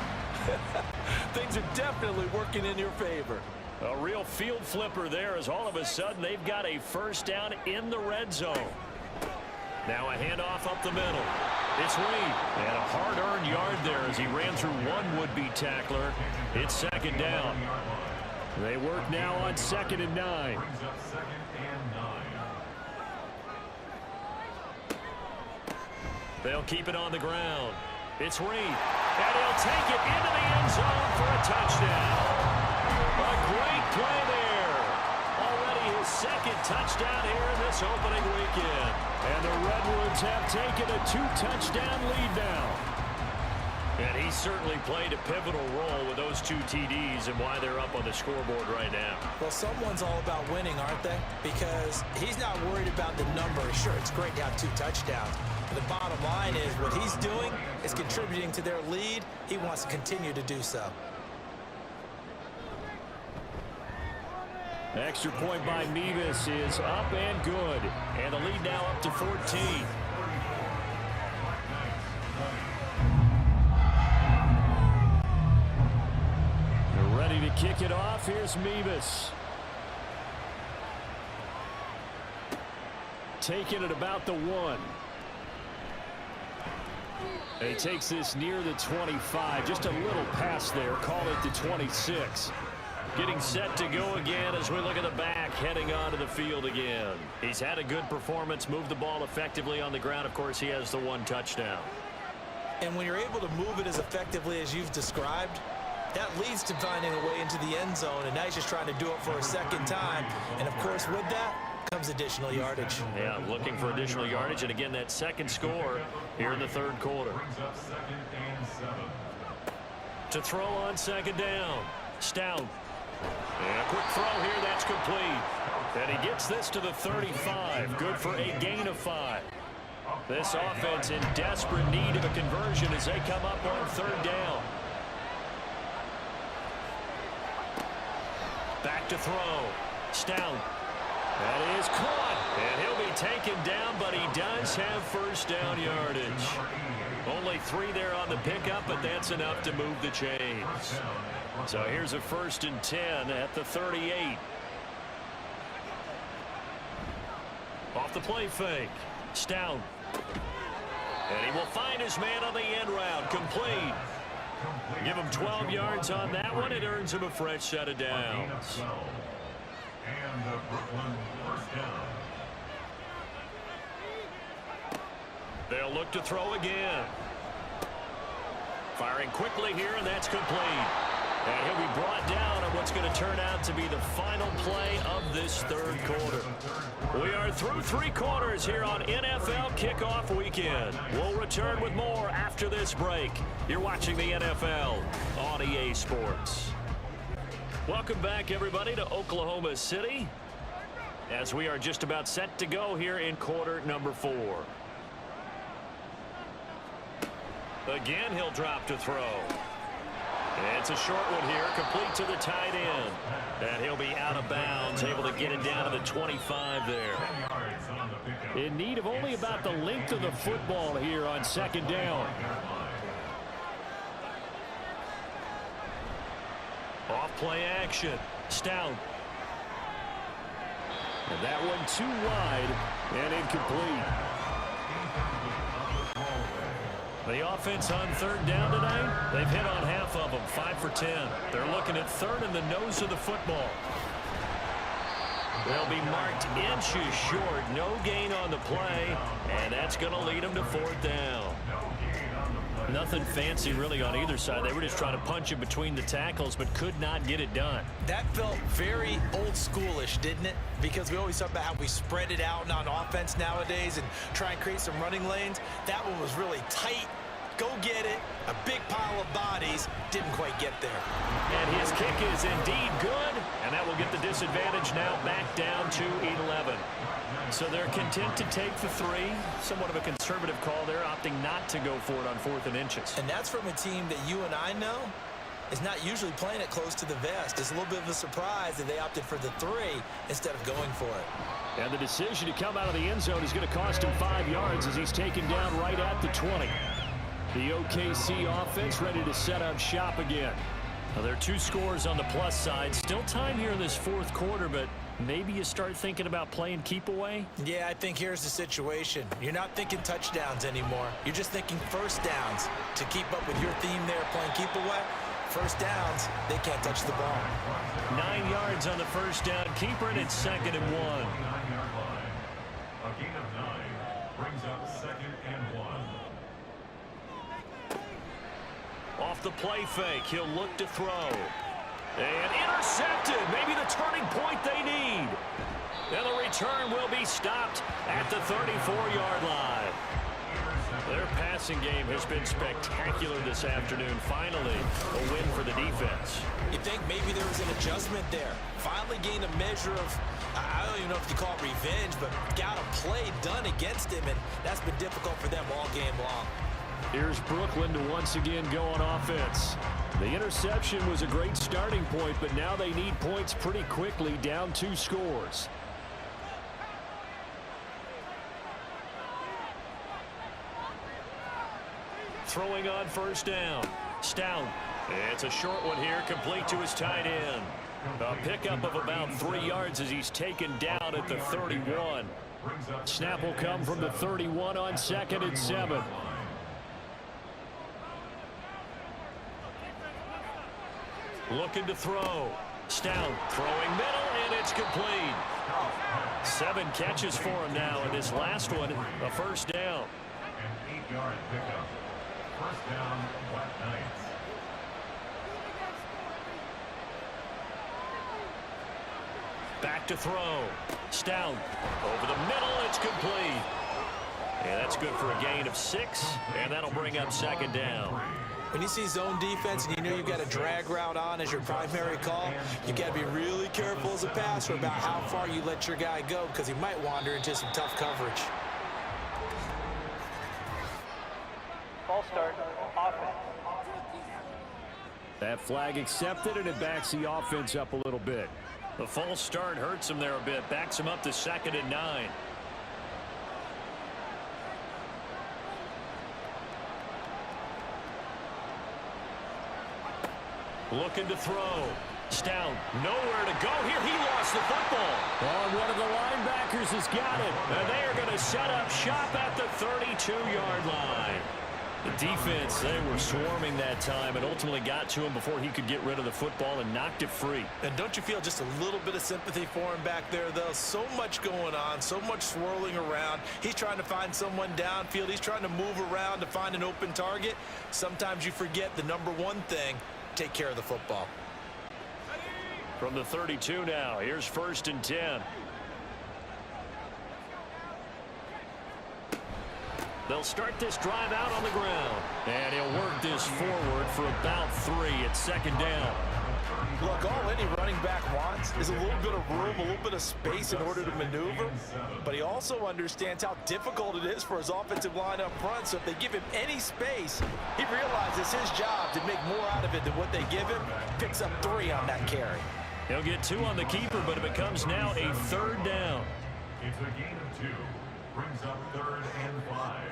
things are definitely working in your favor. A real field flipper there as all of a sudden they've got a 1st down in the red zone. Now a handoff up the middle. It's Reed. And a hard-earned yard there as he ran through one would-be tackler. It's 2nd down. They work now on 2nd and 9. Brings up 2nd and 9. They'll keep it on the ground. It's Reed, and he'll take it into the end zone for a touchdown. A great play there. Already his second touchdown here in this opening weekend. And the Redwoods have taken a 2-touchdown lead now. And he certainly played a pivotal role with those 2 TDs and why they're up on the scoreboard right now. Well, someone's all about winning, aren't they? Because he's not worried about the number. Sure, it's great to have 2 touchdowns. But the bottom line is what he's doing is contributing to their lead. He wants to continue to do so. Extra point by Mevis is up and good. And the lead now up to 14. They're ready to kick it off. Here's Mevis. Taking it about the 1. He takes this near the 25. Just a little pass there. Call it the 26. Getting set to go again as we look at the back, heading onto the field again. He's had a good performance, moved the ball effectively on the ground. Of course, he has the 1 touchdown. And when you're able to move it as effectively as you've described, that leads to finding a way into the end zone, and now he's just trying to do it for a second time. And, of course, with that comes additional yardage. Yeah, looking for additional yardage, and again, that second score here in the third quarter. To throw on second down, Stout. And a quick throw here, that's complete. And he gets this to the 35. Good for a gain of 5. This offense in desperate need of a conversion as they come up on third down. Back to throw. Stout. That is caught. And he'll be taken down, but he does have first down yardage. Only 3 there on the pickup, but that's enough to move the chains. So here's a 1st and 10 at the 38. Off the play fake. Stout. And he will find his man on the end route. Complete. Give him 12 yards on that one. It earns him a fresh set of downs. And the Brooklyn first down. They'll look to throw again. Firing quickly here, and that's complete. And he'll be brought down on what's going to turn out to be the final play of this third quarter. We are through 3 quarters here on NFL Kickoff Weekend. We'll return with more after this break. You're watching the NFL on EA Sports. Welcome back, everybody, to Oklahoma City as we are just about set to go here in quarter number 4. Again, he'll drop to throw. It's a short one here, complete to the tight end. And he'll be out of bounds, able to get it down to the 25 there. In need of only about the length of the football here on second down. Off play action. Stout. And that one too wide and incomplete. The offense on third down tonight, they've hit on half of them, 5 for 10. They're looking at third in the nose of the football. They'll be marked inches short, no gain on the play, and that's going to lead them to 4th down. Nothing fancy really on either side. They were just trying to punch it between the tackles, but could not get it done. That felt very old schoolish, didn't it? Because we always talk about how we spread it out on offense nowadays and try and create some running lanes. That one was really tight. Go get it. A big pile of bodies. Didn't quite get there. And his kick is indeed good, and that will get the disadvantage now back down to 11. So they're content to take the 3. Somewhat of a conservative call there, opting not to go for it on 4th and inches. And that's from a team that you and I know is not usually playing it close to the vest. It's a little bit of a surprise that they opted for the 3 instead of going for it. And the decision to come out of the end zone is going to cost him 5 yards as he's taken down right at the 20. The OKC offense ready to set up shop again. Now, there are 2 scores on the plus side. Still time here in this 4th quarter, but maybe you start thinking about playing keep away? Yeah, I think here's the situation. You're not thinking touchdowns anymore. You're just thinking first downs. To keep up with your theme there, playing keep away, first downs, they can't touch the ball. 9 yards on the first down keeper, and it's 2nd and 1. A gain of 9. Brings up 2nd and 1. Off the play fake, he'll look to throw. And intercepted, maybe the turning point they need. And the return will be stopped at the 34-yard line. Their passing game has been spectacular this afternoon. Finally, a win for the defense. You think maybe there was an adjustment there. Finally gained a measure of, I don't even know if you call it revenge, but got a play done against him, and that's been difficult for them all game long. Here's Brooklyn to once again go on offense. The interception was a great starting point, but now they need points pretty quickly, down 2 scores. Throwing on first down. Stout. It's a short one here, complete to his tight end. A pickup of about 3 yards as he's taken down at the 31. Snap will come from the 31 on 2nd and 7. Looking to throw. Stout throwing middle, and it's complete. 7 catches for him now, and this last one, a first down. An 8-yard pickup. First down, Black Knights. Back to throw. Stout over the middle. It's complete. And that's good for a gain of 6, and that'll bring up 2nd down. When you see zone defense and you know you've got a drag route on as your primary call, you've got to be really careful as a passer about how far you let your guy go, because he might wander into some tough coverage. Ball start, offense. That flag accepted, and it backs the offense up a little bit. The false start hurts him there a bit, backs him up to 2nd and 9. Looking to throw. Stout, nowhere to go here. He lost the football. Oh, and one of the linebackers has got it. And they are going to set up shop at the 32-yard line. The defense, they were swarming that time and ultimately got to him before he could get rid of the football and knocked it free. And don't you feel just a little bit of sympathy for him back there, though? So much going on, so much swirling around. He's trying to find someone downfield. He's trying to move around to find an open target. Sometimes you forget the number one thing: take care of the football. From the 32 now, here's 1st and 10. They'll start this drive out on the ground. And he'll work this forward for about 3 at 2nd down. Look, all any running back wants is a little bit of room, a little bit of space in order to maneuver. But he also understands how difficult it is for his offensive line up front. So if they give him any space, he realizes his job to make more out of it than what they give him. Picks up 3 on that carry. He'll get 2 on the keeper, but it becomes now a 3rd down. It's a gain of 2. Brings up 3rd and 5.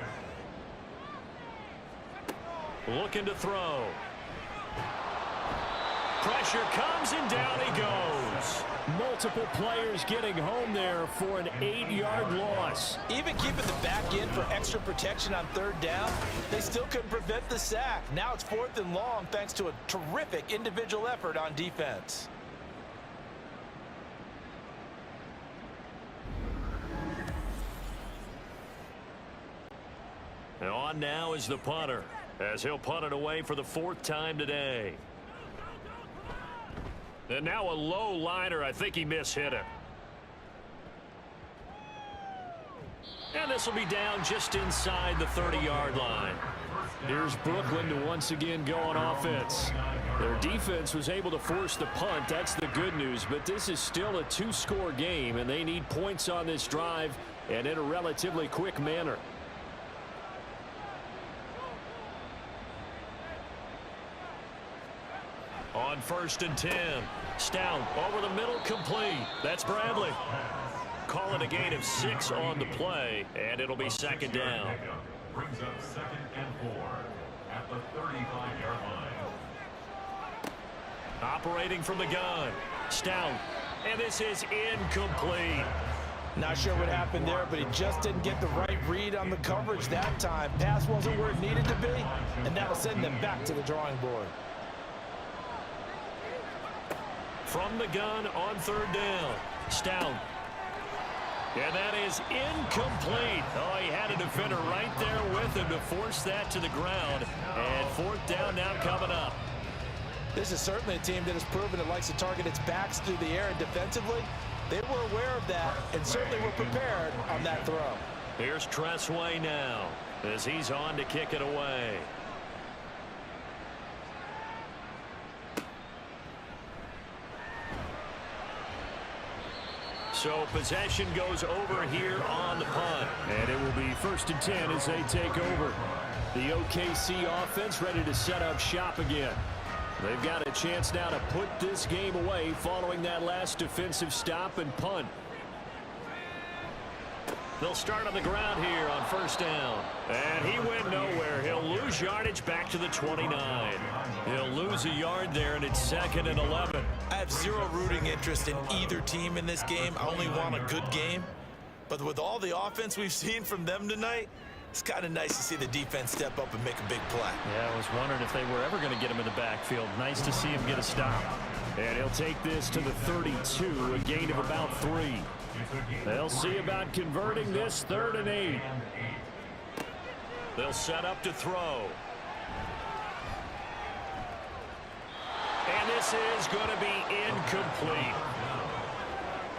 Looking to throw. Pressure comes, and down he goes. Multiple players getting home there for an 8-yard loss. Even keeping the back end for extra protection on 3rd down, they still couldn't prevent the sack. Now it's 4th and long thanks to a terrific individual effort on defense. And on now is the punter, as he'll punt it away for the 4th time today. And now a low liner. I think he mishit it. And this will be down just inside the 30-yard line. Here's Brooklyn to once again go on offense. Their defense was able to force the punt. That's the good news. But this is still a 2-score game, and they need points on this drive and in a relatively quick manner. On 1st and 10, Stout over the middle, complete. That's Bradley. Call it a gain of 6 on the play, and it'll be 2nd down. Brings up 2nd and 4 at the 35-yard line. Operating from the gun, Stout, and this is incomplete. Not sure what happened there, but he just didn't get the right read on the coverage that time. Pass wasn't where it needed to be, and that'll send them back to the drawing board. From the gun on 3rd down, Stout. And that is incomplete. Oh, he had a defender right there with him to force that to the ground. And fourth down now coming up. This is certainly a team that has proven it likes to target its backs through the air, and defensively, they were aware of that and certainly were prepared on that throw. Here's Tressway now as he's on to kick it away. So possession goes over here on the punt. And it will be 1st and 10 as they take over. The OKC offense ready to set up shop again. They've got a chance now to put this game away following that last defensive stop and punt. They'll start on the ground here on 1st down. And he went nowhere. He'll lose yardage back to the 29. He'll lose a yard there, and it's 2nd and 11. I have zero rooting interest in either team in this game. I only want a good game. But with all the offense we've seen from them tonight, it's kind of nice to see the defense step up and make a big play. Yeah, I was wondering if they were ever going to get him in the backfield. Nice to see him get a stop. And he'll take this to the 32, a gain of about 3. They'll see about converting this 3rd and 8. They'll set up to throw. And this is going to be incomplete.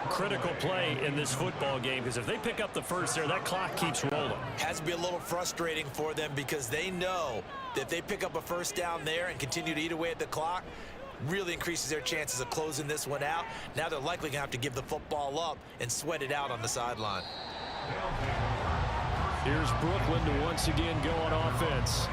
Critical play in this football game, because if they pick up the first there, that clock keeps rolling. Has to be a little frustrating for them because they know that if they pick up a 1st down there and continue to eat away at the clock, really increases their chances of closing this one out. Now they're likely going to have to give the football up and sweat it out on the sideline. Here's Brooklyn to once again go on offense.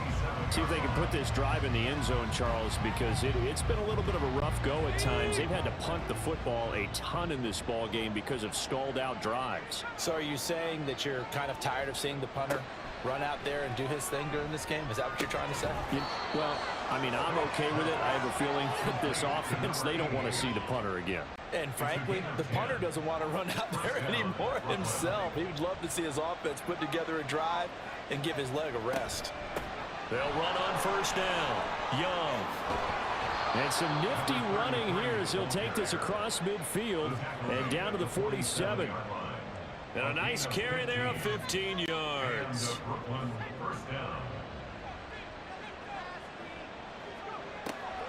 See if they can put this drive in the end zone, Charles, because it's been a little bit of a rough go at times. They've had to punt the football a ton in this ball game because of stalled out drives. So are you saying that you're kind of tired of seeing the punter run out there and do his thing during this game? Is that what you're trying to say? Well, I mean, I'm okay with it. I have a feeling that this offense, they don't want to see the punter again. And frankly, the punter doesn't want to run out there anymore himself. He would love to see his offense put together a drive and give his leg a rest. They'll run on 1st down. Young. And some nifty running here as he'll take this across midfield and down to the 47. And a nice carry there of 15 yards.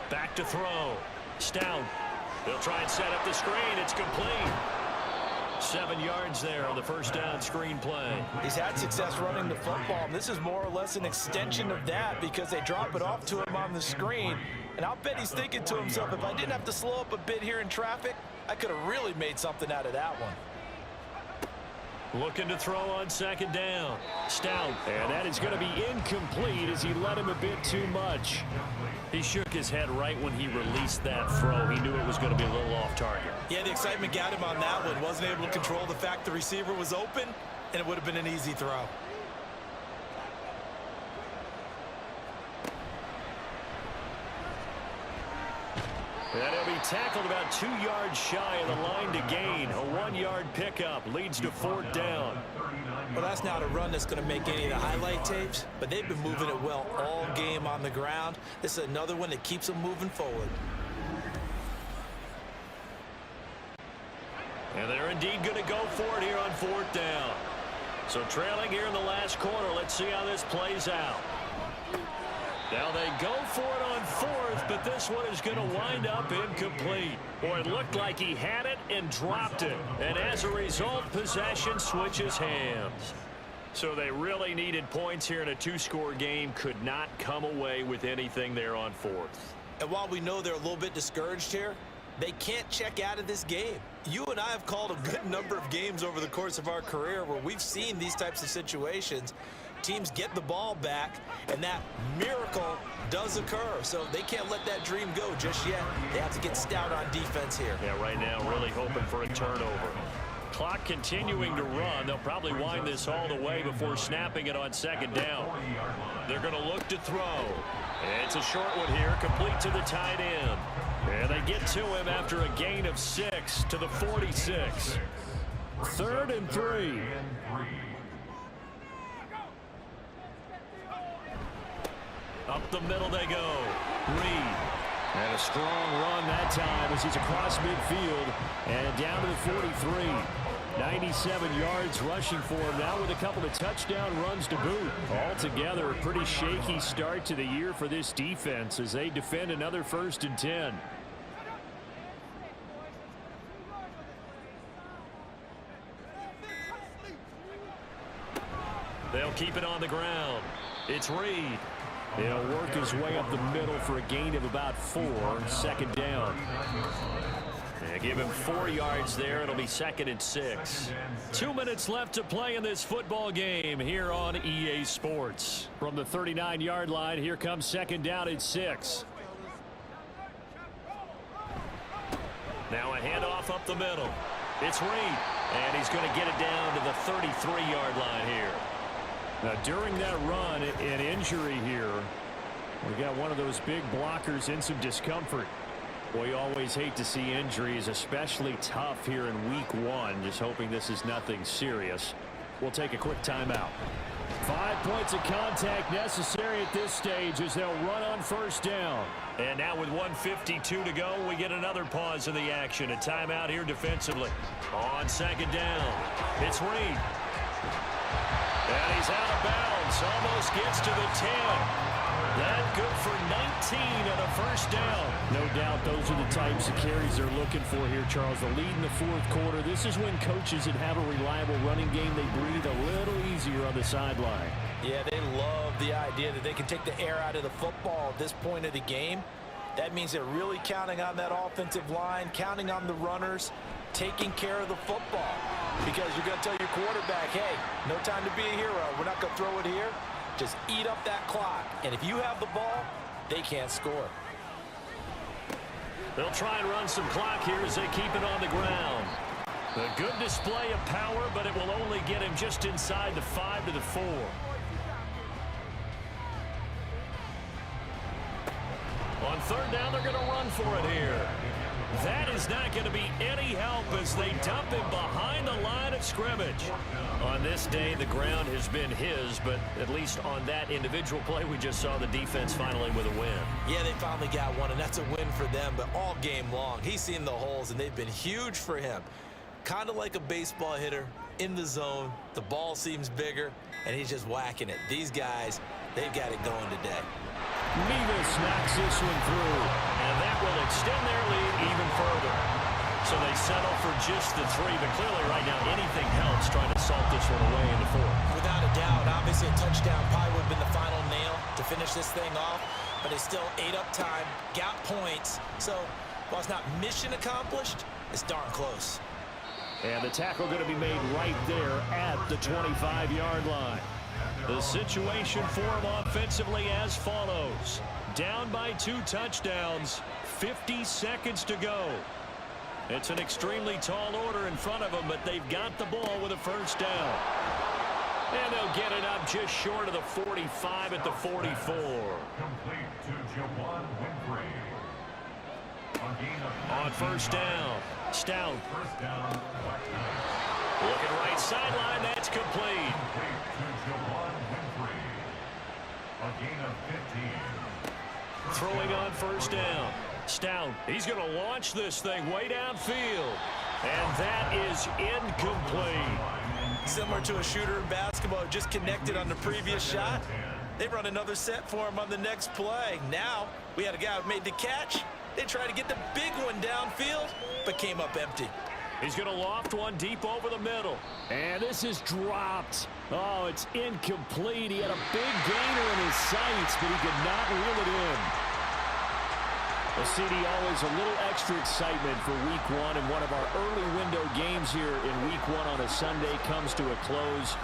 Back to throw. Stout. They'll try and set up the screen. It's complete. 7 yards there on the 1st down screen play. He's had success running the football, and this is more or less an extension of that because they drop it off to him on the screen. And I'll bet he's thinking to himself, if I didn't have to slow up a bit here in traffic, I could have really made something out of that one. Looking to throw on 2nd down. Stout. And that is going to be incomplete as he let him a bit too much. He shook his head right when he released that throw. He knew it was going to be a little off target. Yeah, the excitement got him on that one. Wasn't able to control the fact the receiver was open, and it would have been an easy throw. And he'll be tackled about 2 yards shy of the line to gain. A 1-yard pickup leads to 4th down. Well, that's not a run that's going to make any of the highlight tapes, but they've been moving it well all game on the ground. This is another one that keeps them moving forward. And they're indeed going to go for it here on 4th down. So trailing here in the last quarter, let's see how this plays out. Now they go for it on 4th, but this one is going to wind up incomplete. Boy, it looked like he had it and dropped it. And as a result, possession switches hands. So they really needed points here in a 2-score game. Could not come away with anything there on 4th. And while we know they're a little bit discouraged here, they can't check out of this game. You and I have called a good number of games over the course of our career where we've seen these types of situations. Teams get the ball back, and that miracle does occur. So they can't let that dream go just yet. They have to get stout on defense here. Yeah, right now really hoping for a turnover. Clock continuing to run. They'll probably wind this all the way before snapping it on 2nd down. They're going to look to throw. And it's a short one here, complete to the tight end. And they get to him after a gain of 6 to the 46. 3rd and 3. Up the middle they go. Reed. And a strong run that time as he's across midfield and down to the 43. 97 yards rushing for him now with a couple of touchdown runs to boot. Altogether, a pretty shaky start to the year for this defense as they defend another 1st and 10. They'll keep it on the ground. It's Reed. He'll work his way up the middle for a gain of about 4. 2nd down. And give him 4 yards there. It'll be 2nd and 6. 2 minutes left to play in this football game here on EA Sports. From the 39-yard line, here comes 2nd down and 6. Now a handoff up the middle. It's Reed. And he's going to get it down to the 33-yard line here. Now, during that run, an injury here. We got one of those big blockers in some discomfort. Boy, you always hate to see injuries, especially tough here in week 1. Just hoping this is nothing serious. We'll take a quick timeout. 5 points of contact necessary at this stage as they'll run on 1st down. And now with 1:52 to go, we get another pause in the action. A timeout here defensively. On 2nd down, it's Reed. And he's out of bounds. Almost gets to the 10. That good for 19 and a 1st down. No doubt those are the types of carries they're looking for here, Charles. The lead in the 4th quarter. This is when coaches that have a reliable running game, they breathe a little easier on the sideline. Yeah, they love the idea that they can take the air out of the football at this point of the game. That means they're really counting on that offensive line, counting on the runners, taking care of the football. Because you're going to tell your quarterback, hey, no time to be a hero. We're not going to throw it here. Just eat up that clock. And if you have the ball, they can't score. They'll try and run some clock here as they keep it on the ground. A good display of power, but it will only get him just inside the 5 to the 4. On 3rd down, they're going to run for it here. That is not going to be any help as they dump him behind the line of scrimmage. On this day, the ground has been his, but at least on that individual play, we just saw the defense finally with a win. Yeah, they finally got one, and that's a win for them, but all game long, he's seen the holes, and they've been huge for him. Kind of like a baseball hitter in the zone. The ball seems bigger, and he's just whacking it. These guys, they've got it going today. Mevis knocks this one through, and that will extend their lead even further. So they settle for just the 3, but clearly right now anything helps trying to salt this one away in the 4th. Without a doubt, obviously a touchdown probably would have been the final nail to finish this thing off, but they still ate up time, got points. So while it's not mission accomplished, it's darn close. And the tackle going to be made right there at the 25-yard line. The situation for him offensively as follows. Down by 2 touchdowns, 50 seconds to go. It's an extremely tall order in front of them, but they've got the ball with a 1st down. And they'll get it up just short of the 45 at the 44. Complete to Jawan Winfrey. On 1st down, Stout. 1st down, Black Knights. Looking right sideline, that's complete. Complete to Jawan Winfrey. A gain of 15. Throwing on 1st down. Stout, he's going to launch this thing way downfield. And that is incomplete. Similar to a shooter in basketball, just connected on the previous shot. They run another set for him on the next play. Now, we had a guy who made the catch. They tried to get the big one downfield, but came up empty. He's going to loft one deep over the middle. And this is dropped. Oh, it's incomplete. He had a big gainer in his sights, but he could not reel it in. Well, CD, always a little extra excitement for week 1, and one of our early window games here in week 1 on a Sunday comes to a close.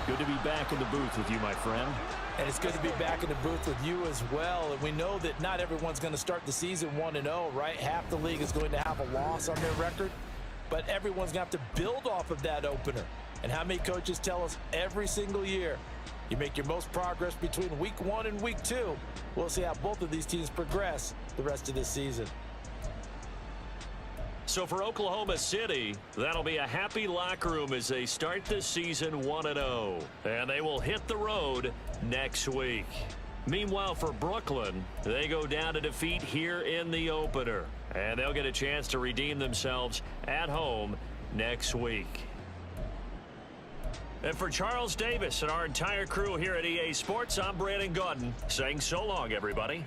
Good to be back in the booth with you, my friend. And it's good to be back in the booth with you as well. And we know that not everyone's going to start the season 1-0, right? Half the league is going to have a loss on their record. But everyone's going to have to build off of that opener. And how many coaches tell us every single year, you make your most progress between week 1 and week 2. We'll see how both of these teams progress the rest of this season. So for Oklahoma City, that'll be a happy locker room as they start this season 1-0. And they will hit the road next week. Meanwhile, for Brooklyn, they go down to defeat here in the opener. And they'll get a chance to redeem themselves at home next week. And for Charles Davis and our entire crew here at EA Sports, I'm Brandon Gaudin saying so long, everybody.